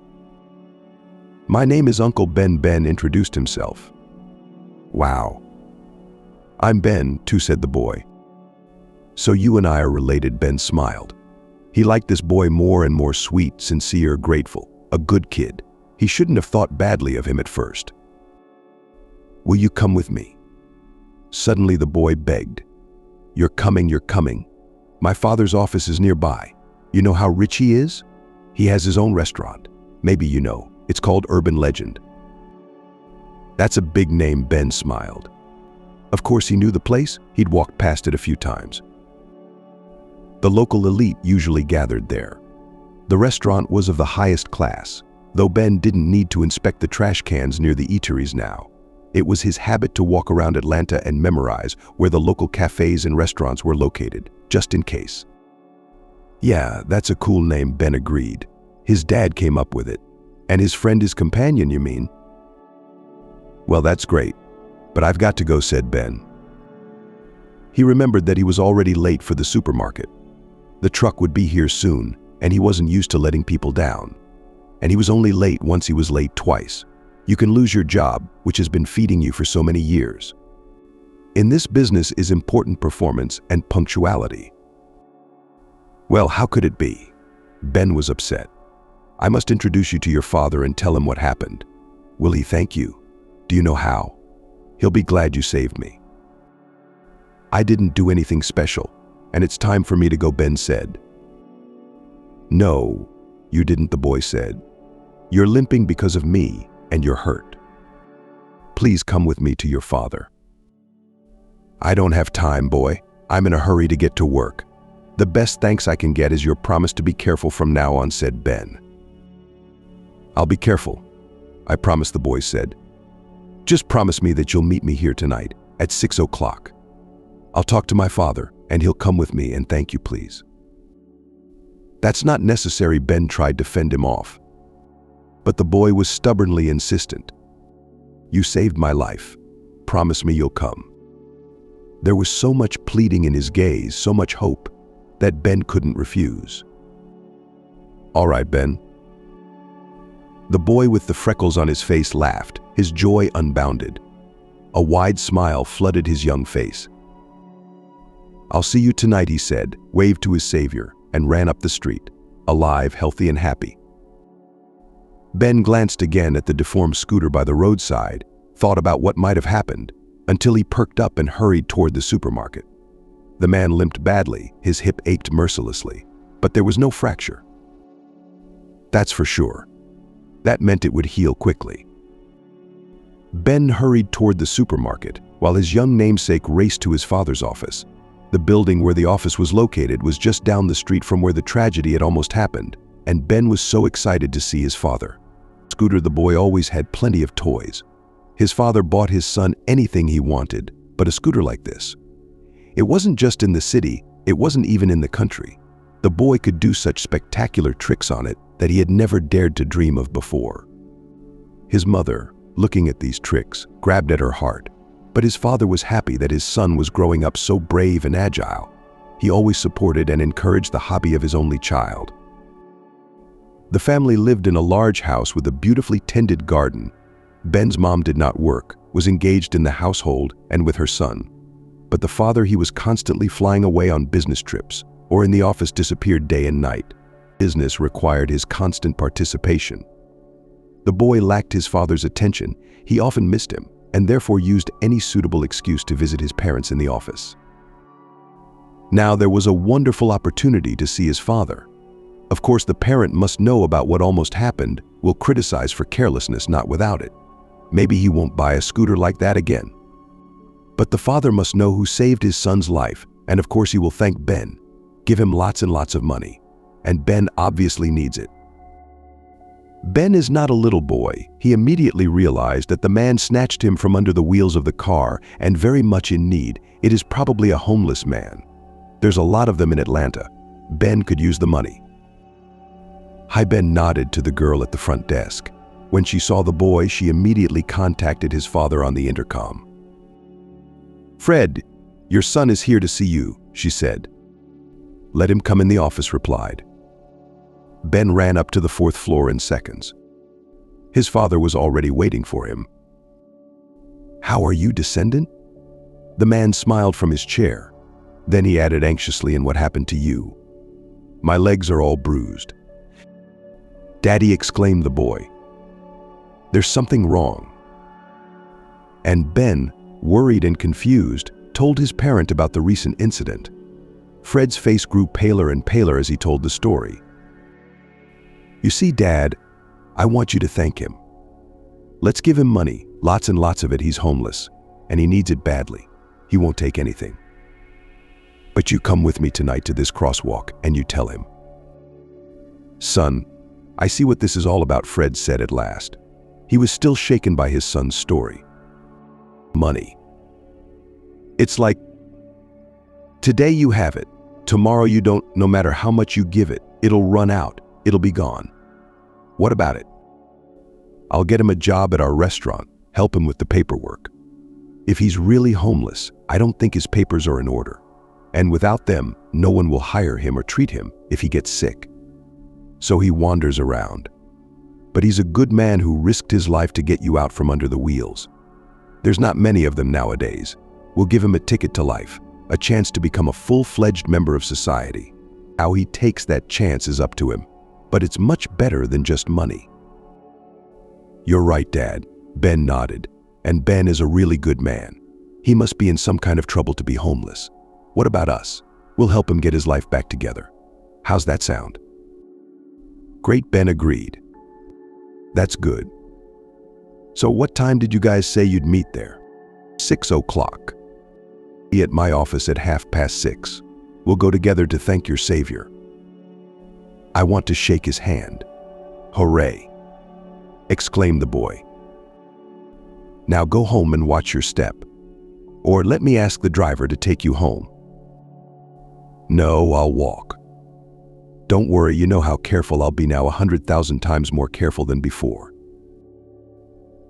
My name is Uncle Ben. Ben introduced himself. Wow. I'm Ben, too, said the boy. So you and I are related, Ben smiled. He liked this boy more and more, sweet, sincere, grateful, a good kid. He shouldn't have thought badly of him at first. Will you come with me? Suddenly the boy begged. You're coming, you're coming. My father's office is nearby. You know how rich he is? He has his own restaurant. Maybe you know. It's called Urban Legend. That's a big name, Ben smiled. Of course he knew the place. He'd walked past it a few times. The local elite usually gathered there. The restaurant was of the highest class, though Ben didn't need to inspect the trash cans near the eateries now. It was his habit to walk around Atlanta and memorize where the local cafes and restaurants were located, just in case. Yeah, that's a cool name, Ben agreed. His dad came up with it. And his friend is companion, you mean? Well, that's great, but I've got to go, said Ben. He remembered that he was already late for the supermarket. The truck would be here soon, and he wasn't used to letting people down. And he was only late once he was late twice. You can lose your job, which has been feeding you for so many years. In this business is important performance and punctuality. Well, how could it be? Ben was upset. I must introduce you to your father and tell him what happened. Will he thank you? Do you know how? He'll be glad you saved me. I didn't do anything special, and it's time for me to go, Ben said. No, you didn't, the boy said. You're limping because of me, and you're hurt. Please come with me to your father. I don't have time, boy. I'm in a hurry to get to work. The best thanks I can get is your promise to be careful from now on, said Ben. I'll be careful, I promise, the boy said. Just promise me that you'll meet me here tonight at 6 o'clock. I'll talk to my father, and he'll come with me, and thank you, please. That's not necessary, Ben tried to fend him off. But the boy was stubbornly insistent. You saved my life. Promise me you'll come. There was so much pleading in his gaze, so much hope, that Ben couldn't refuse. All right, Ben. The boy with the freckles on his face laughed, his joy unbounded. A wide smile flooded his young face. I'll see you tonight, he said, waved to his savior, and ran up the street, alive, healthy, and happy. Ben glanced again at the deformed scooter by the roadside, thought about what might have happened, until he perked up and hurried toward the supermarket. The man limped badly, his hip ached mercilessly, but there was no fracture. That's for sure. That meant it would heal quickly. Ben hurried toward the supermarket, while his young namesake raced to his father's office. The building where the office was located was just down the street from where the tragedy had almost happened, and Ben was so excited to see his father. Scooter, the boy, always had plenty of toys. His father bought his son anything he wanted, but a scooter like this. It wasn't just in the city, it wasn't even in the country. The boy could do such spectacular tricks on it that he had never dared to dream of before. His mother, looking at these tricks, grabbed at her heart, but his father was happy that his son was growing up so brave and agile. He always supported and encouraged the hobby of his only child. The family lived in a large house with a beautifully tended garden. Ben's mom did not work, was engaged in the household and with her son. But the father, he was constantly flying away on business trips, or in the office disappeared day and night. Business required his constant participation. The boy lacked his father's attention. He often missed him, and therefore used any suitable excuse to visit his parents in the office. Now there was a wonderful opportunity to see his father. Of course, the parent must know about what almost happened, will criticize for carelessness not without it. Maybe he won't buy a scooter like that again. But the father must know who saved his son's life, and of course he will thank Ben. Give him lots and lots of money. And Ben obviously needs it. Ben is not a little boy. He immediately realized that the man snatched him from under the wheels of the car and very much in need. It is probably a homeless man. There's a lot of them in Atlanta. Ben could use the money. Hi. Ben nodded to the girl at the front desk. When she saw the boy, she immediately contacted his father on the intercom. "Fred, your son is here to see you," she said. "Let him come in," the office replied. Ben ran up to the 4th floor in seconds. His father was already waiting for him. "How are you, descendant?" The man smiled from his chair. Then he added anxiously, "And what happened to you?" "My legs are all bruised." "Daddy," exclaimed the boy. "There's something wrong." And Ben, worried and confused, told his parent about the recent incident. Fred's face grew paler and paler as he told the story. "You see, Dad, I want you to thank him. Let's give him money, lots and lots of it. He's homeless, and he needs it badly. He won't take anything. But you come with me tonight to this crosswalk, and you tell him." "Son, I see what this is all about," Fred said at last. He was still shaken by his son's story. "Money. It's like, today you have it, tomorrow you don't. No matter how much you give it, it'll run out, it'll be gone. What about it? I'll get him a job at our restaurant, help him with the paperwork. If he's really homeless, I don't think his papers are in order. And without them, no one will hire him or treat him if he gets sick. So he wanders around. But he's a good man who risked his life to get you out from under the wheels. There's not many of them nowadays. We'll give him a ticket to life, a chance to become a full-fledged member of society. How he takes that chance is up to him, but it's much better than just money." "You're right, Dad," Ben nodded. "And Ben is a really good man. He must be in some kind of trouble to be homeless. What about us? We'll help him get his life back together. How's that sound?" "Great," Ben agreed. "That's good. So what time did you guys say you'd meet there?" 6 o'clock. "Be at my office at 6:30. We'll go together to thank your savior." "I want to shake his hand." "Hooray!" exclaimed the boy. "Now go home and watch your step. Or let me ask the driver to take you home." "No, I'll walk." "Don't worry, you know how careful I'll be now, 100,000 times more careful than before."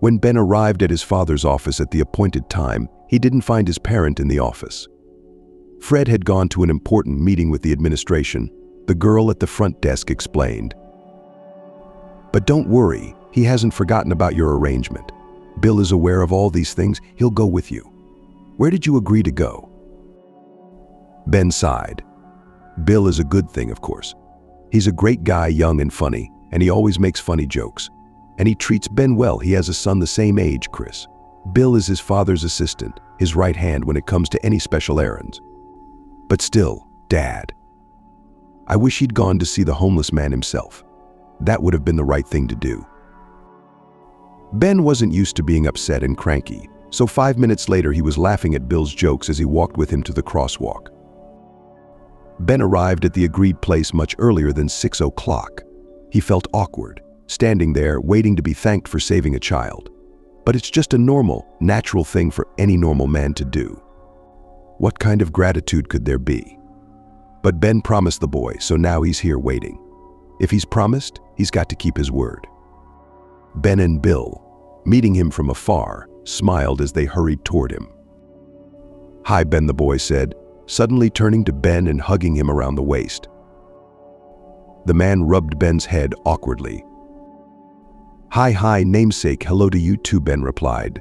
When Ben arrived at his father's office at the appointed time, he didn't find his parent in the office. Fred had gone to an important meeting with the administration, the girl at the front desk explained. "But don't worry, he hasn't forgotten about your arrangement. Bill is aware of all these things. He'll go with you. Where did you agree to go?" Ben sighed. Bill is a good thing, of course. He's a great guy, young and funny, and he always makes funny jokes. And he treats Ben well. He has a son the same age, Chris. Bill is his father's assistant, his right hand when it comes to any special errands. But still, Dad, I wish he'd gone to see the homeless man himself. That would have been the right thing to do. Ben wasn't used to being upset and cranky, so 5 minutes later he was laughing at Bill's jokes as he walked with him to the crosswalk. Ben arrived at the agreed place much earlier than 6 o'clock. He felt awkward, standing there waiting to be thanked for saving a child. But it's just a normal, natural thing for any normal man to do. What kind of gratitude could there be? But Ben promised the boy, so now he's here waiting. If he's promised, he's got to keep his word. Ben and Bill, meeting him from afar, smiled as they hurried toward him. "Hi, Ben," the boy said, suddenly turning to Ben and hugging him around the waist. The man rubbed Ben's head awkwardly. Hi, namesake, hello to you too," Ben replied.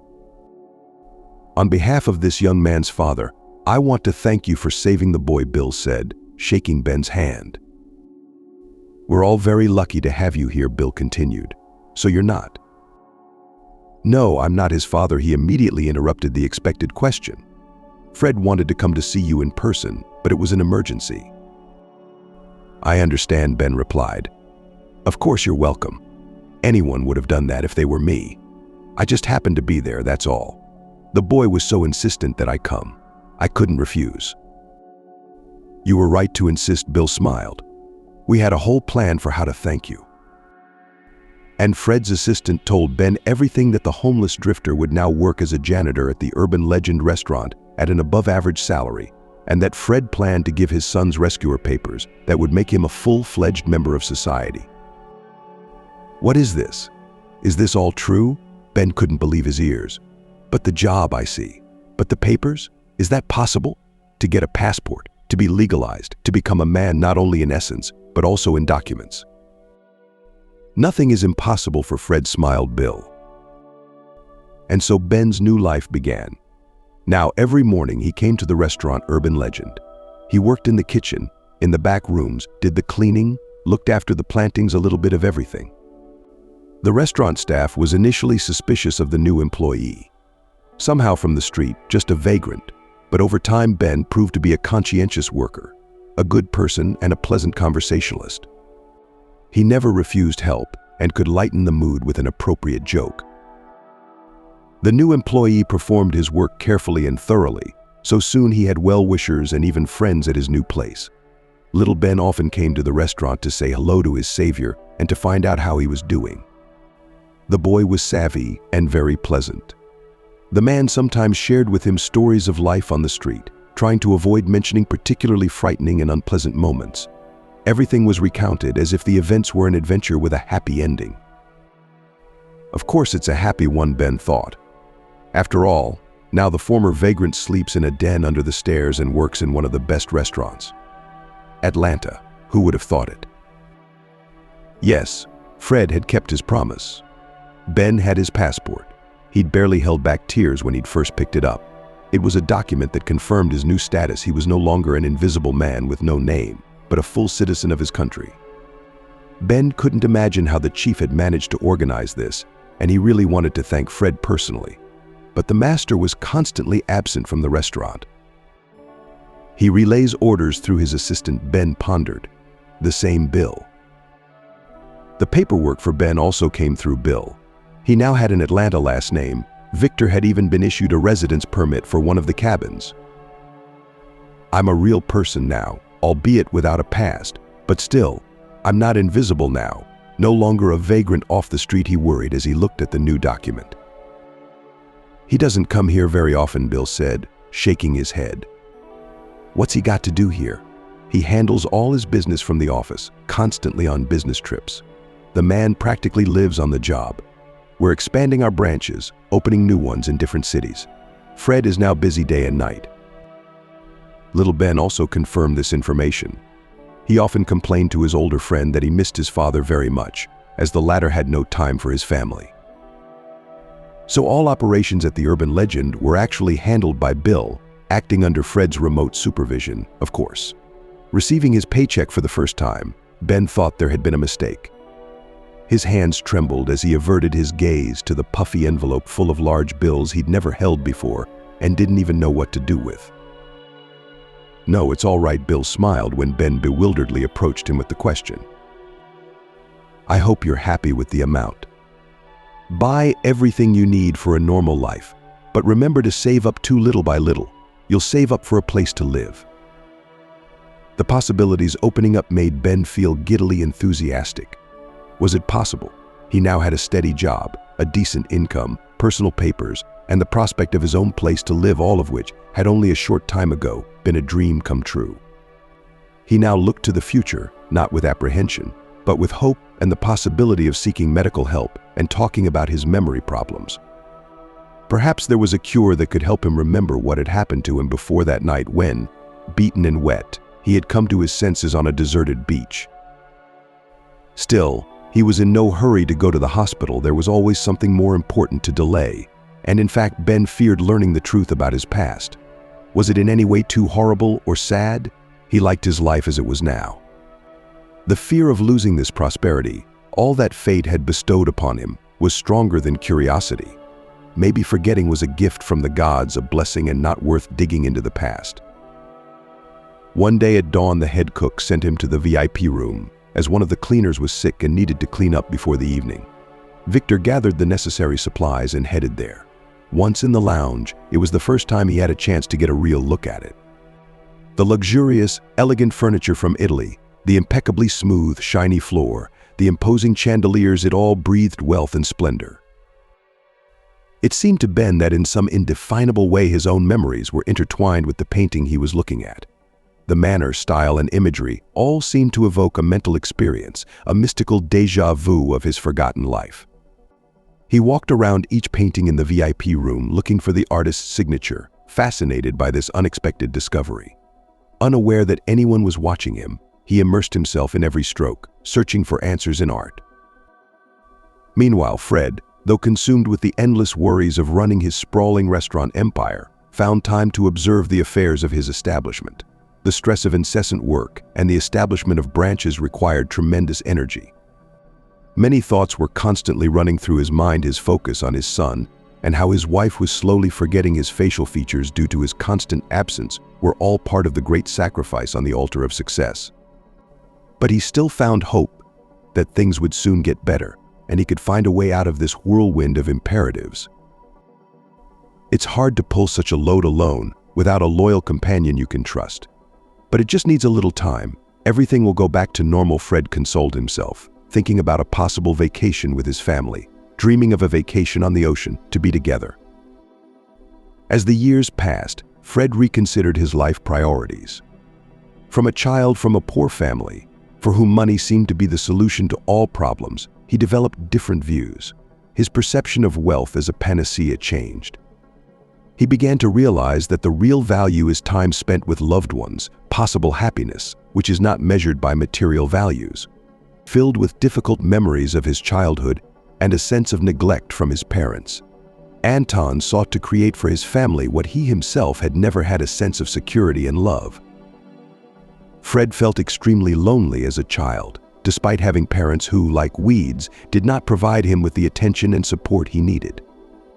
"On behalf of this young man's father, I want to thank you for saving the boy," Bill said, shaking Ben's hand. "We're all very lucky to have you here," Bill continued. "So you're not?" "No, I'm not his father," he immediately interrupted the expected question. "Fred wanted to come to see you in person, but it was an emergency." "I understand," Ben replied. "Of course you're welcome. Anyone would have done that if they were me. I just happened to be there, that's all. The boy was so insistent that I come. I couldn't refuse. You were right to insist, Bill smiled. We had a whole plan for how to thank you. And Fred's assistant told Ben everything, that the homeless drifter would now work as a janitor at the urban legend restaurant at an above-average salary, and that Fred planned to give his son's rescuer papers that would make him a full-fledged member of society. What is this? Is this all true? Ben couldn't believe his ears. But the job, I see. But the papers? Is that possible? To get a passport, to be legalized, to become a man not only in essence, but also in documents. Nothing is impossible for Fred, smiled Bill. And so Ben's new life began. Now every morning he came to the restaurant Urban Legend. He worked in the kitchen, in the back rooms, did the cleaning, looked after the plantings, a little bit of everything. The restaurant staff was initially suspicious of the new employee. Somehow from the street, just a vagrant, but over time Ben proved to be a conscientious worker, a good person and a pleasant conversationalist. He never refused help and could lighten the mood with an appropriate joke. The new employee performed his work carefully and thoroughly, so soon he had well-wishers and even friends at his new place. Little Ben often came to the restaurant to say hello to his savior and to find out how he was doing. The boy was savvy and very pleasant. The man sometimes shared with him stories of life on the street, trying to avoid mentioning particularly frightening and unpleasant moments. Everything was recounted as if the events were an adventure with a happy ending. Of course it's a happy one, Ben thought. After all, now the former vagrant sleeps in a den under the stairs and works in one of the best restaurants. Atlanta, who would have thought it? Yes, Fred had kept his promise. Ben had his passport. He'd barely held back tears when he'd first picked it up. It was a document that confirmed his new status. He was no longer an invisible man with no name, but a full citizen of his country. Ben couldn't imagine how the chief had managed to organize this, and he really wanted to thank Fred personally. But the master was constantly absent from the restaurant. He relays orders through his assistant, Ben pondered. The same Bill. The paperwork for Ben also came through Bill. He now had an Atlanta last name. Victor had even been issued a residence permit for one of the cabins. I'm a real person now, albeit without a past, but still, I'm not invisible now, no longer a vagrant off the street, he worried as he looked at the new document. He doesn't come here very often, Bill said, shaking his head. What's he got to do here? He handles all his business from the office, constantly on business trips. The man practically lives on the job. We're expanding our branches, opening new ones in different cities. Fred is now busy day and night. Little Ben also confirmed this information. He often complained to his older friend that he missed his father very much, as the latter had no time for his family. So all operations at the Urban Legend were actually handled by Bill, acting under Fred's remote supervision, of course. Receiving his paycheck for the first time, Ben thought there had been a mistake. His hands trembled as he averted his gaze to the puffy envelope full of large bills he'd never held before and didn't even know what to do with. No, it's all right, Bill smiled when Ben bewilderedly approached him with the question. I hope you're happy with the amount. Buy everything you need for a normal life, but remember to save up too little by little. You'll save up for a place to live. The possibilities opening up made Ben feel giddily enthusiastic. Was it possible? He now had a steady job, a decent income, personal papers, and the prospect of his own place to live, all of which had only a short time ago been a dream come true. He now looked to the future, not with apprehension, but with hope and the possibility of seeking medical help and talking about his memory problems. Perhaps there was a cure that could help him remember what had happened to him before that night when, beaten and wet, he had come to his senses on a deserted beach. Still, he was in no hurry to go to the hospital. There was always something more important to delay, and in fact, Ben feared learning the truth about his past. Was it in any way too horrible or sad? He liked his life as it was now. The fear of losing this prosperity, all that fate had bestowed upon him, was stronger than curiosity. Maybe forgetting was a gift from the gods, a blessing and not worth digging into the past. One day at dawn, the head cook sent him to the VIP room, as one of the cleaners was sick and needed to clean up before the evening. Victor gathered the necessary supplies and headed there. Once in the lounge, it was the first time he had a chance to get a real look at it. The luxurious, elegant furniture from Italy, the impeccably smooth, shiny floor, the imposing chandeliers, it all breathed wealth and splendor. It seemed to Ben that in some indefinable way his own memories were intertwined with the painting he was looking at. The manner, style, and imagery all seemed to evoke a mental experience, a mystical déjà vu of his forgotten life. He walked around each painting in the VIP room looking for the artist's signature, fascinated by this unexpected discovery. Unaware that anyone was watching him, he immersed himself in every stroke, searching for answers in art. Meanwhile, Fred, though consumed with the endless worries of running his sprawling restaurant empire, found time to observe the affairs of his establishment. The stress of incessant work and the establishment of branches required tremendous energy. Many thoughts were constantly running through his mind, his focus on his son, and how his wife was slowly forgetting his facial features due to his constant absence were all part of the great sacrifice on the altar of success. But he still found hope that things would soon get better, and he could find a way out of this whirlwind of imperatives. It's hard to pull such a load alone without a loyal companion you can trust. But it just needs a little time. Everything will go back to normal, Fred consoled himself, thinking about a possible vacation with his family, dreaming of a vacation on the ocean to be together. As the years passed, Fred reconsidered his life priorities. From a child from a poor family, for whom money seemed to be the solution to all problems, he developed different views. His perception of wealth as a panacea changed. He began to realize that the real value is time spent with loved ones, possible happiness, which is not measured by material values. Filled with difficult memories of his childhood and a sense of neglect from his parents, Anton sought to create for his family what he himself had never had: a sense of security and love. Fred felt extremely lonely as a child, despite having parents who, like weeds, did not provide him with the attention and support he needed.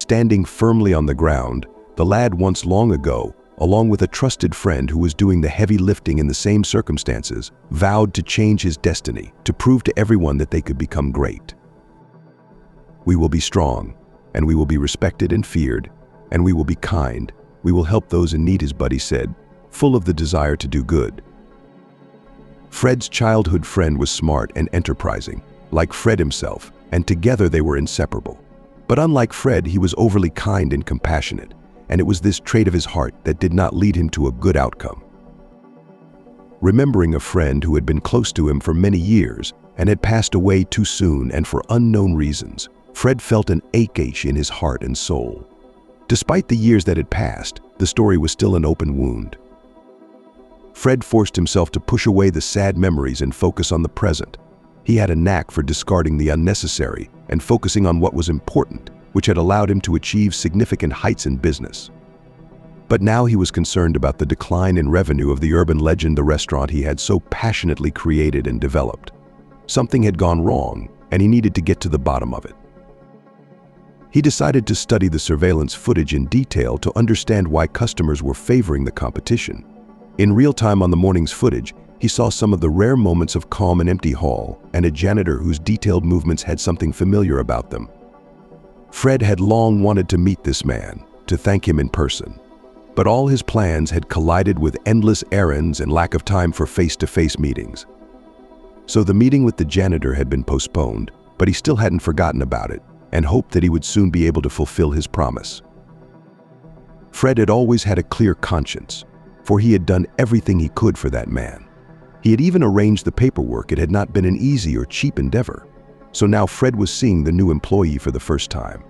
Standing firmly on the ground, the lad once long ago, along with a trusted friend who was doing the heavy lifting in the same circumstances, vowed to change his destiny, to prove to everyone that they could become great. "We will be strong, and we will be respected and feared, and we will be kind. We will help those in need," his buddy said, full of the desire to do good. Fred's childhood friend was smart and enterprising, like Fred himself, and together they were inseparable. But unlike Fred, he was overly kind and compassionate, and it was this trait of his heart that did not lead him to a good outcome. Remembering a friend who had been close to him for many years and had passed away too soon and for unknown reasons, Fred felt an ache in his heart and soul. Despite the years that had passed, the story was still an open wound. Fred forced himself to push away the sad memories and focus on the present. He had a knack for discarding the unnecessary and focusing on what was important, which had allowed him to achieve significant heights in business. But now he was concerned about the decline in revenue of the urban legend, the restaurant he had so passionately created and developed. Something had gone wrong, and he needed to get to the bottom of it. He decided to study the surveillance footage in detail to understand why customers were favoring the competition. In real time on the morning's footage, he saw some of the rare moments of calm and empty hall, and a janitor whose detailed movements had something familiar about them. Fred had long wanted to meet this man, to thank him in person. But all his plans had collided with endless errands and lack of time for face-to-face meetings. So the meeting with the janitor had been postponed, but he still hadn't forgotten about it, and hoped that he would soon be able to fulfill his promise. Fred had always had a clear conscience, for he had done everything he could for that man. He had even arranged the paperwork. It had not been an easy or cheap endeavor. So now Fred was seeing the new employee for the first time.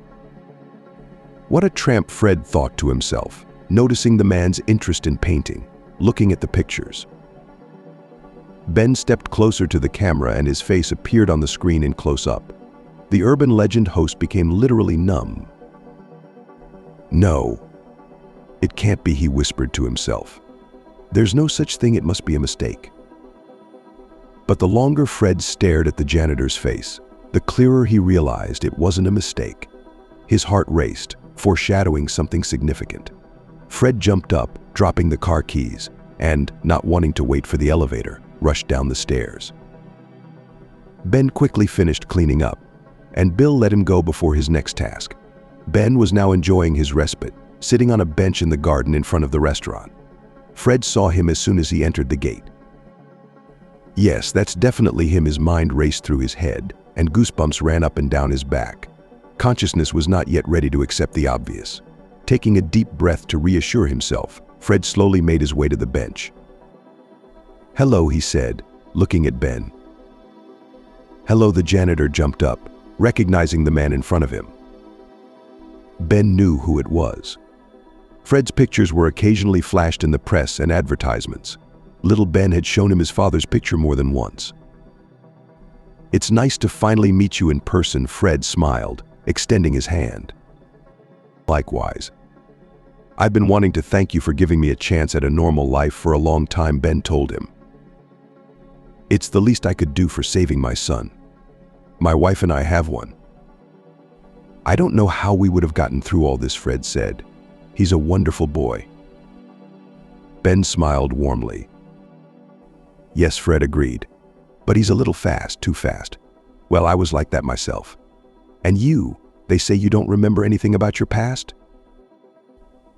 What a tramp, Fred thought to himself, noticing the man's interest in painting, looking at the pictures. Ben stepped closer to the camera and his face appeared on the screen in close-up. The urban legend host became literally numb. "No, it can't be," he whispered to himself. "There's no such thing, it must be a mistake." But the longer Fred stared at the janitor's face, the clearer he realized it wasn't a mistake. His heart raced, foreshadowing something significant. Fred jumped up, dropping the car keys, and, not wanting to wait for the elevator, rushed down the stairs. Ben quickly finished cleaning up, and Bill let him go before his next task. Ben was now enjoying his respite, sitting on a bench in the garden in front of the restaurant. Fred saw him as soon as he entered the gate. Yes, that's definitely him. His mind raced through his head, and goosebumps ran up and down his back. Consciousness was not yet ready to accept the obvious. Taking a deep breath to reassure himself, Fred slowly made his way to the bench. "Hello," he said, looking at Ben. "Hello." The janitor jumped up, recognizing the man in front of him. Ben knew who it was. Fred's pictures were occasionally flashed in the press and advertisements. Little Ben had shown him his father's picture more than once. "It's nice to finally meet you in person," Fred smiled, extending his hand. "Likewise. I've been wanting to thank you for giving me a chance at a normal life for a long time," Ben told him. "It's the least I could do for saving my son. My wife and I have one." "I don't know how we would have gotten through all this," Fred said. "He's a wonderful boy." Ben smiled warmly. "Yes," Fred agreed. "But he's a little fast, too fast. Well, I was like that myself. And you, they say you don't remember anything about your past?"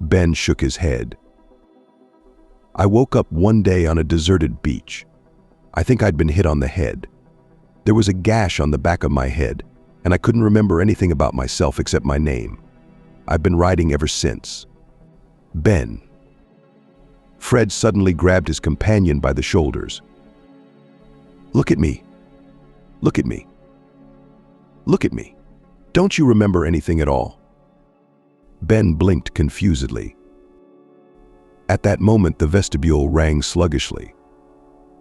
Ben shook his head. "I woke up one day on a deserted beach. I think I'd been hit on the head. There was a gash on the back of my head, and I couldn't remember anything about myself except my name. I've been writing ever since." "Ben." Fred suddenly grabbed his companion by the shoulders. "Look at me. Look at me. Look at me. Don't you remember anything at all?" Ben blinked confusedly. At that moment, the vestibule rang sluggishly.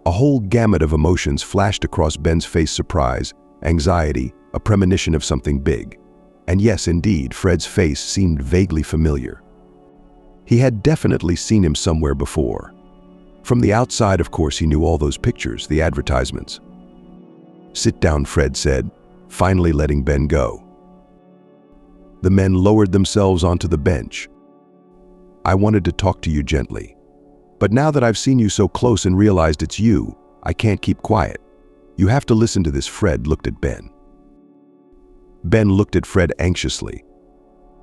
A whole gamut of emotions flashed across Ben's face: surprise, anxiety, a premonition of something big. And yes, indeed, Fred's face seemed vaguely familiar. He had definitely seen him somewhere before. From the outside, of course, he knew all those pictures, the advertisements. "Sit down," Fred said, finally letting Ben go. The men lowered themselves onto the bench. "I wanted to talk to you gently. But now that I've seen you so close and realized it's you, I can't keep quiet. You have to listen to this." Fred looked at Ben. Ben looked at Fred anxiously.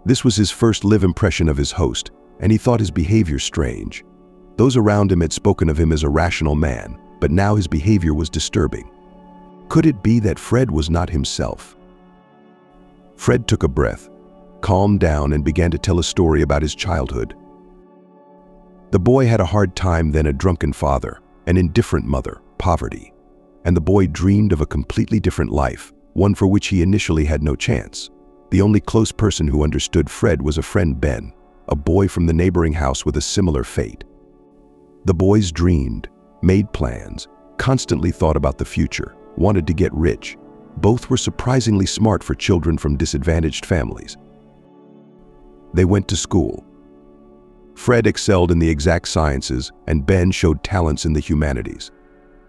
This was his first live impression of his host, and he thought his behavior strange. Those around him had spoken of him as a rational man, but now his behavior was disturbing. Could it be that Fred was not himself? Fred took a breath, calmed down, and began to tell a story about his childhood. The boy had a hard time, then a drunken father, an indifferent mother, poverty. And the boy dreamed of a completely different life, one for which he initially had no chance. The only close person who understood Fred was a friend, Ben, a boy from the neighboring house with a similar fate. The boys dreamed, made plans, constantly thought about the future, wanted to get rich. Both were surprisingly smart for children from disadvantaged families. They went to school. Fred excelled in the exact sciences, and Ben showed talents in the humanities.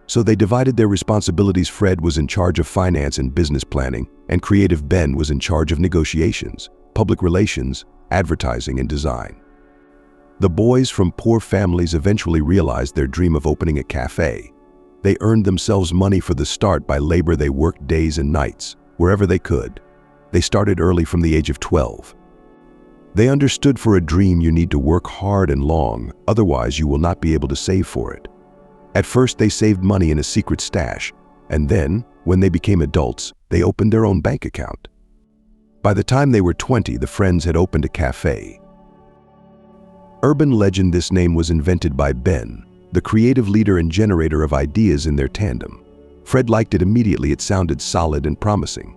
So they divided their responsibilities. Fred was in charge of finance and business planning, and creative Ben was in charge of negotiations, public relations, advertising, and design. The boys from poor families eventually realized their dream of opening a cafe. They earned themselves money for the start by labor. They worked days and nights, wherever they could. They started early, from the age of 12. They understood for a dream you need to work hard and long, otherwise you will not be able to save for it. At first they saved money in a secret stash, and then, when they became adults, they opened their own bank account. By the time they were 20, the friends had opened a cafe. Urban legend: this name was invented by Ben, the creative leader and generator of ideas in their tandem. Fred liked it immediately. It sounded solid and promising.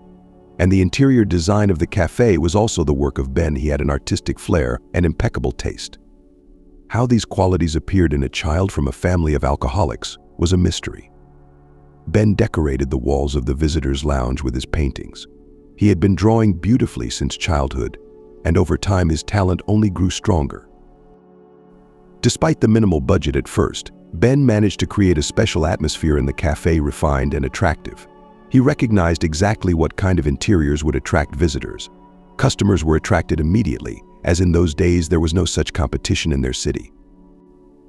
And the interior design of the cafe was also the work of Ben. He had an artistic flair and impeccable taste. How these qualities appeared in a child from a family of alcoholics was a mystery. Ben decorated the walls of the visitors' lounge with his paintings. He had been drawing beautifully since childhood, and over time his talent only grew stronger. Despite the minimal budget at first, Ben managed to create a special atmosphere in the cafe, refined and attractive. He recognized exactly what kind of interiors would attract visitors. Customers were attracted immediately, as in those days there was no such competition in their city.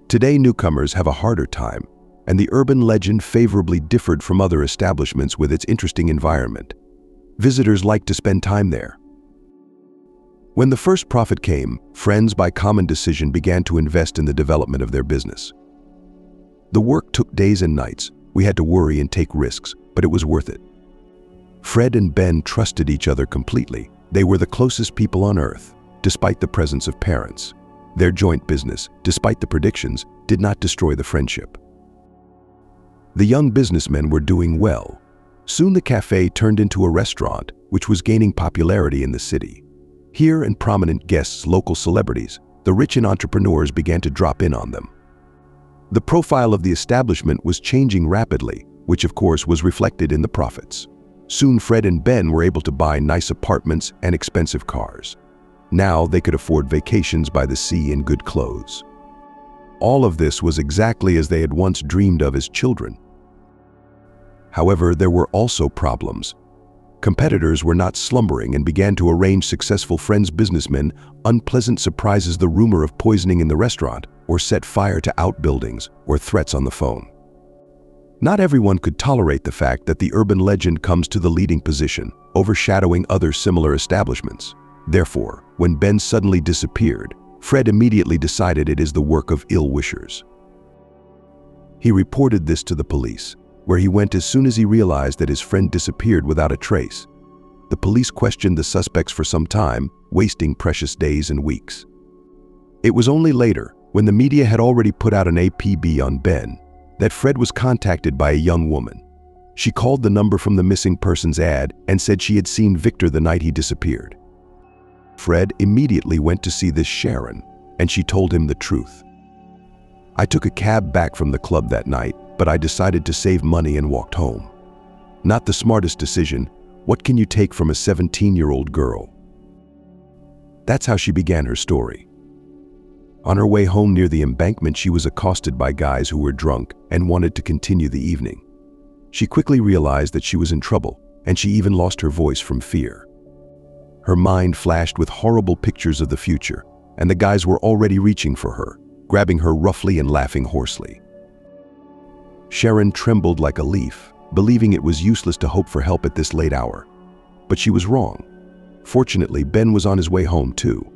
Today newcomers have a harder time, and the urban legend favorably differed from other establishments with its interesting environment. Visitors liked to spend time there. When the first profit came, friends by common decision began to invest in the development of their business. The work took days and nights. We had to worry and take risks, but it was worth it. Fred and Ben trusted each other completely. They were the closest people on earth, despite the presence of parents. Their joint business, despite the predictions, did not destroy the friendship. The young businessmen were doing well. Soon the cafe turned into a restaurant, which was gaining popularity in the city. Here, and prominent guests, local celebrities, the rich and entrepreneurs began to drop in on them. The profile of the establishment was changing rapidly, which of course was reflected in the profits. Soon Fred and Ben were able to buy nice apartments and expensive cars. Now they could afford vacations by the sea and good clothes. All of this was exactly as they had once dreamed of as children. However, there were also problems. Competitors were not slumbering and began to arrange successful friends' businessmen unpleasant surprises, the rumor of poisoning in the restaurant, or set fire to outbuildings, or threats on the phone. Not everyone could tolerate the fact that the urban legend comes to the leading position, overshadowing other similar establishments. Therefore, when Ben suddenly disappeared, Fred immediately decided it is the work of ill-wishers. He reported this to the police, where he went as soon as he realized that his friend disappeared without a trace. The police questioned the suspects for some time, wasting precious days and weeks. It was only later, when the media had already put out an APB on Ben, that Fred was contacted by a young woman. She called the number from the missing persons ad and said she had seen Victor the night he disappeared. Fred immediately went to see this Sharon, and she told him the truth. I took a cab back from the club that night, but I decided to save money and walked home. Not the smartest decision. What can you take from a 17-year-old girl? That's how she began her story. On her way home near the embankment, she was accosted by guys who were drunk and wanted to continue the evening. She quickly realized that she was in trouble, and she even lost her voice from fear. Her mind flashed with horrible pictures of the future, and the guys were already reaching for her, grabbing her roughly and laughing hoarsely. Sharon trembled like a leaf, believing it was useless to hope for help at this late hour. But she was wrong. Fortunately, Ben was on his way home too.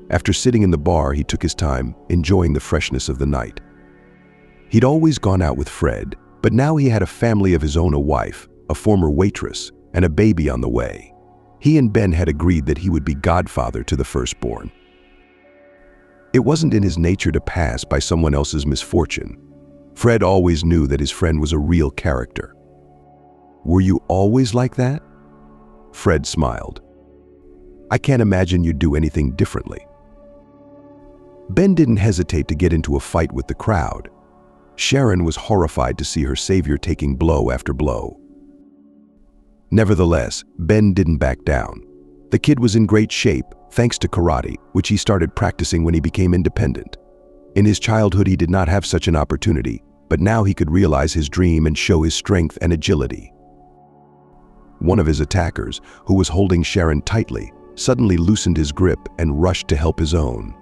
After sitting in the bar, he took his time, enjoying the freshness of the night. He'd always gone out with Fred, but now he had a family of his own, a wife, a former waitress, and a baby on the way. He and Ben had agreed that he would be godfather to the firstborn. It wasn't in his nature to pass by someone else's misfortune. Fred always knew that his friend was a real character. "Were you always like that?" Fred smiled. "I can't imagine you'd do anything differently." Ben didn't hesitate to get into a fight with the crowd. Sharon was horrified to see her savior taking blow after blow. Nevertheless, Ben didn't back down. The kid was in great shape, thanks to karate, which he started practicing when he became independent. In his childhood, he did not have such an opportunity, but now he could realize his dream and show his strength and agility. One of his attackers, who was holding Sharon tightly, suddenly loosened his grip and rushed to help his own.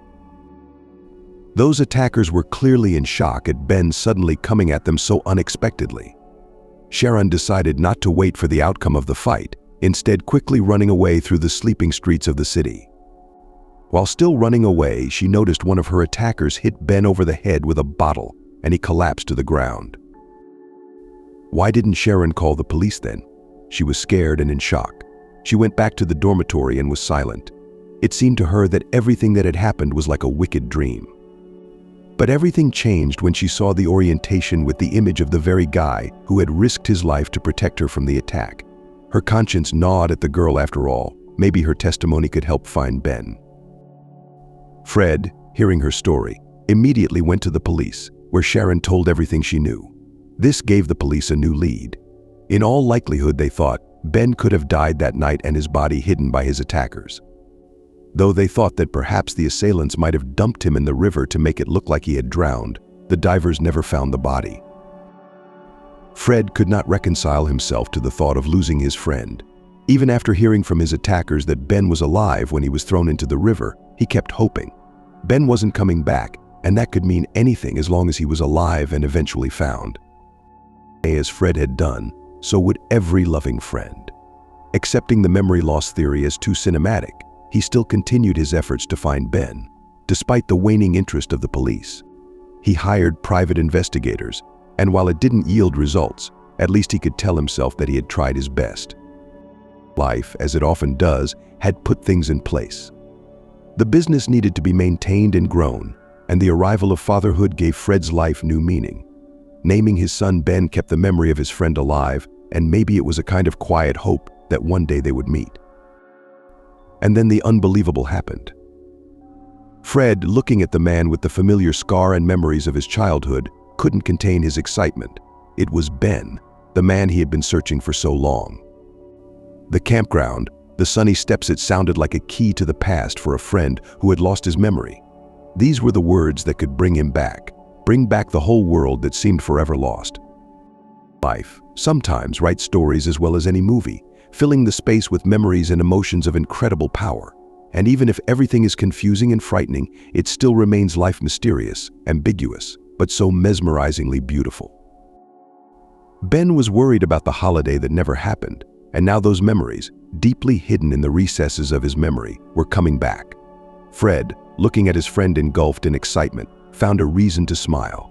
Those attackers were clearly in shock at Ben suddenly coming at them so unexpectedly. Sharon decided not to wait for the outcome of the fight, instead quickly running away through the sleeping streets of the city. While still running away, she noticed one of her attackers hit Ben over the head with a bottle, and he collapsed to the ground. Why didn't Sharon call the police then? She was scared and in shock. She went back to the dormitory and was silent. It seemed to her that everything that had happened was like a wicked dream. But everything changed when she saw the orientation with the image of the very guy who had risked his life to protect her from the attack. Her conscience gnawed at the girl after all. Maybe her testimony could help find Ben. Fred, hearing her story, immediately went to the police, where Sharon told everything she knew. This gave the police a new lead. In all likelihood, they thought, Ben could have died that night and his body hidden by his attackers. Though they thought that perhaps the assailants might have dumped him in the river to make it look like he had drowned, the divers never found the body. Fred could not reconcile himself to the thought of losing his friend. Even after hearing from his attackers that Ben was alive when he was thrown into the river, he kept hoping. Ben wasn't coming back, and that could mean anything as long as he was alive and eventually found. As Fred had done, so would every loving friend. Accepting the memory loss theory as too cinematic, he still continued his efforts to find Ben, despite the waning interest of the police. He hired private investigators, and while it didn't yield results, at least he could tell himself that he had tried his best. Life, as it often does, had put things in place. The business needed to be maintained and grown, and the arrival of fatherhood gave Fred's life new meaning. Naming his son Ben kept the memory of his friend alive, and maybe it was a kind of quiet hope that one day they would meet. And then the unbelievable happened. Fred, looking at the man with the familiar scar and memories of his childhood, couldn't contain his excitement. It was Ben, the man he had been searching for so long. The campground, the sunny steps, it sounded like a key to the past for a friend who had lost his memory. These were the words that could bring him back, bring back the whole world that seemed forever lost. Life sometimes writes stories as well as any movie, filling the space with memories and emotions of incredible power. And even if everything is confusing and frightening, it still remains life mysterious, ambiguous, but so mesmerizingly beautiful. Ben was worried about the holiday that never happened, and now those memories, deeply hidden in the recesses of his memory, were coming back. Fred, looking at his friend engulfed in excitement, found a reason to smile.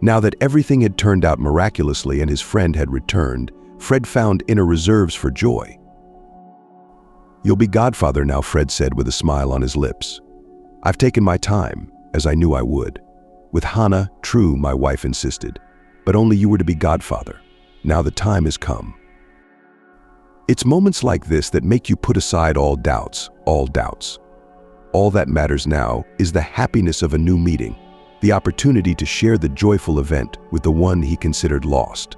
Now that everything had turned out miraculously and his friend had returned, Fred found inner reserves for joy. "You'll be godfather now," Fred said with a smile on his lips. "I've taken my time, as I knew I would. With Hannah, true, my wife insisted, but only you were to be godfather. Now the time has come." It's moments like this that make you put aside all doubts, all doubts. All that matters now is the happiness of a new meeting, the opportunity to share the joyful event with the one he considered lost.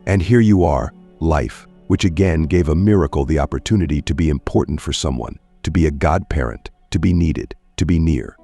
And here you are, life, which again gave a miracle the opportunity to be important for someone, to be a godparent, to be needed, to be near.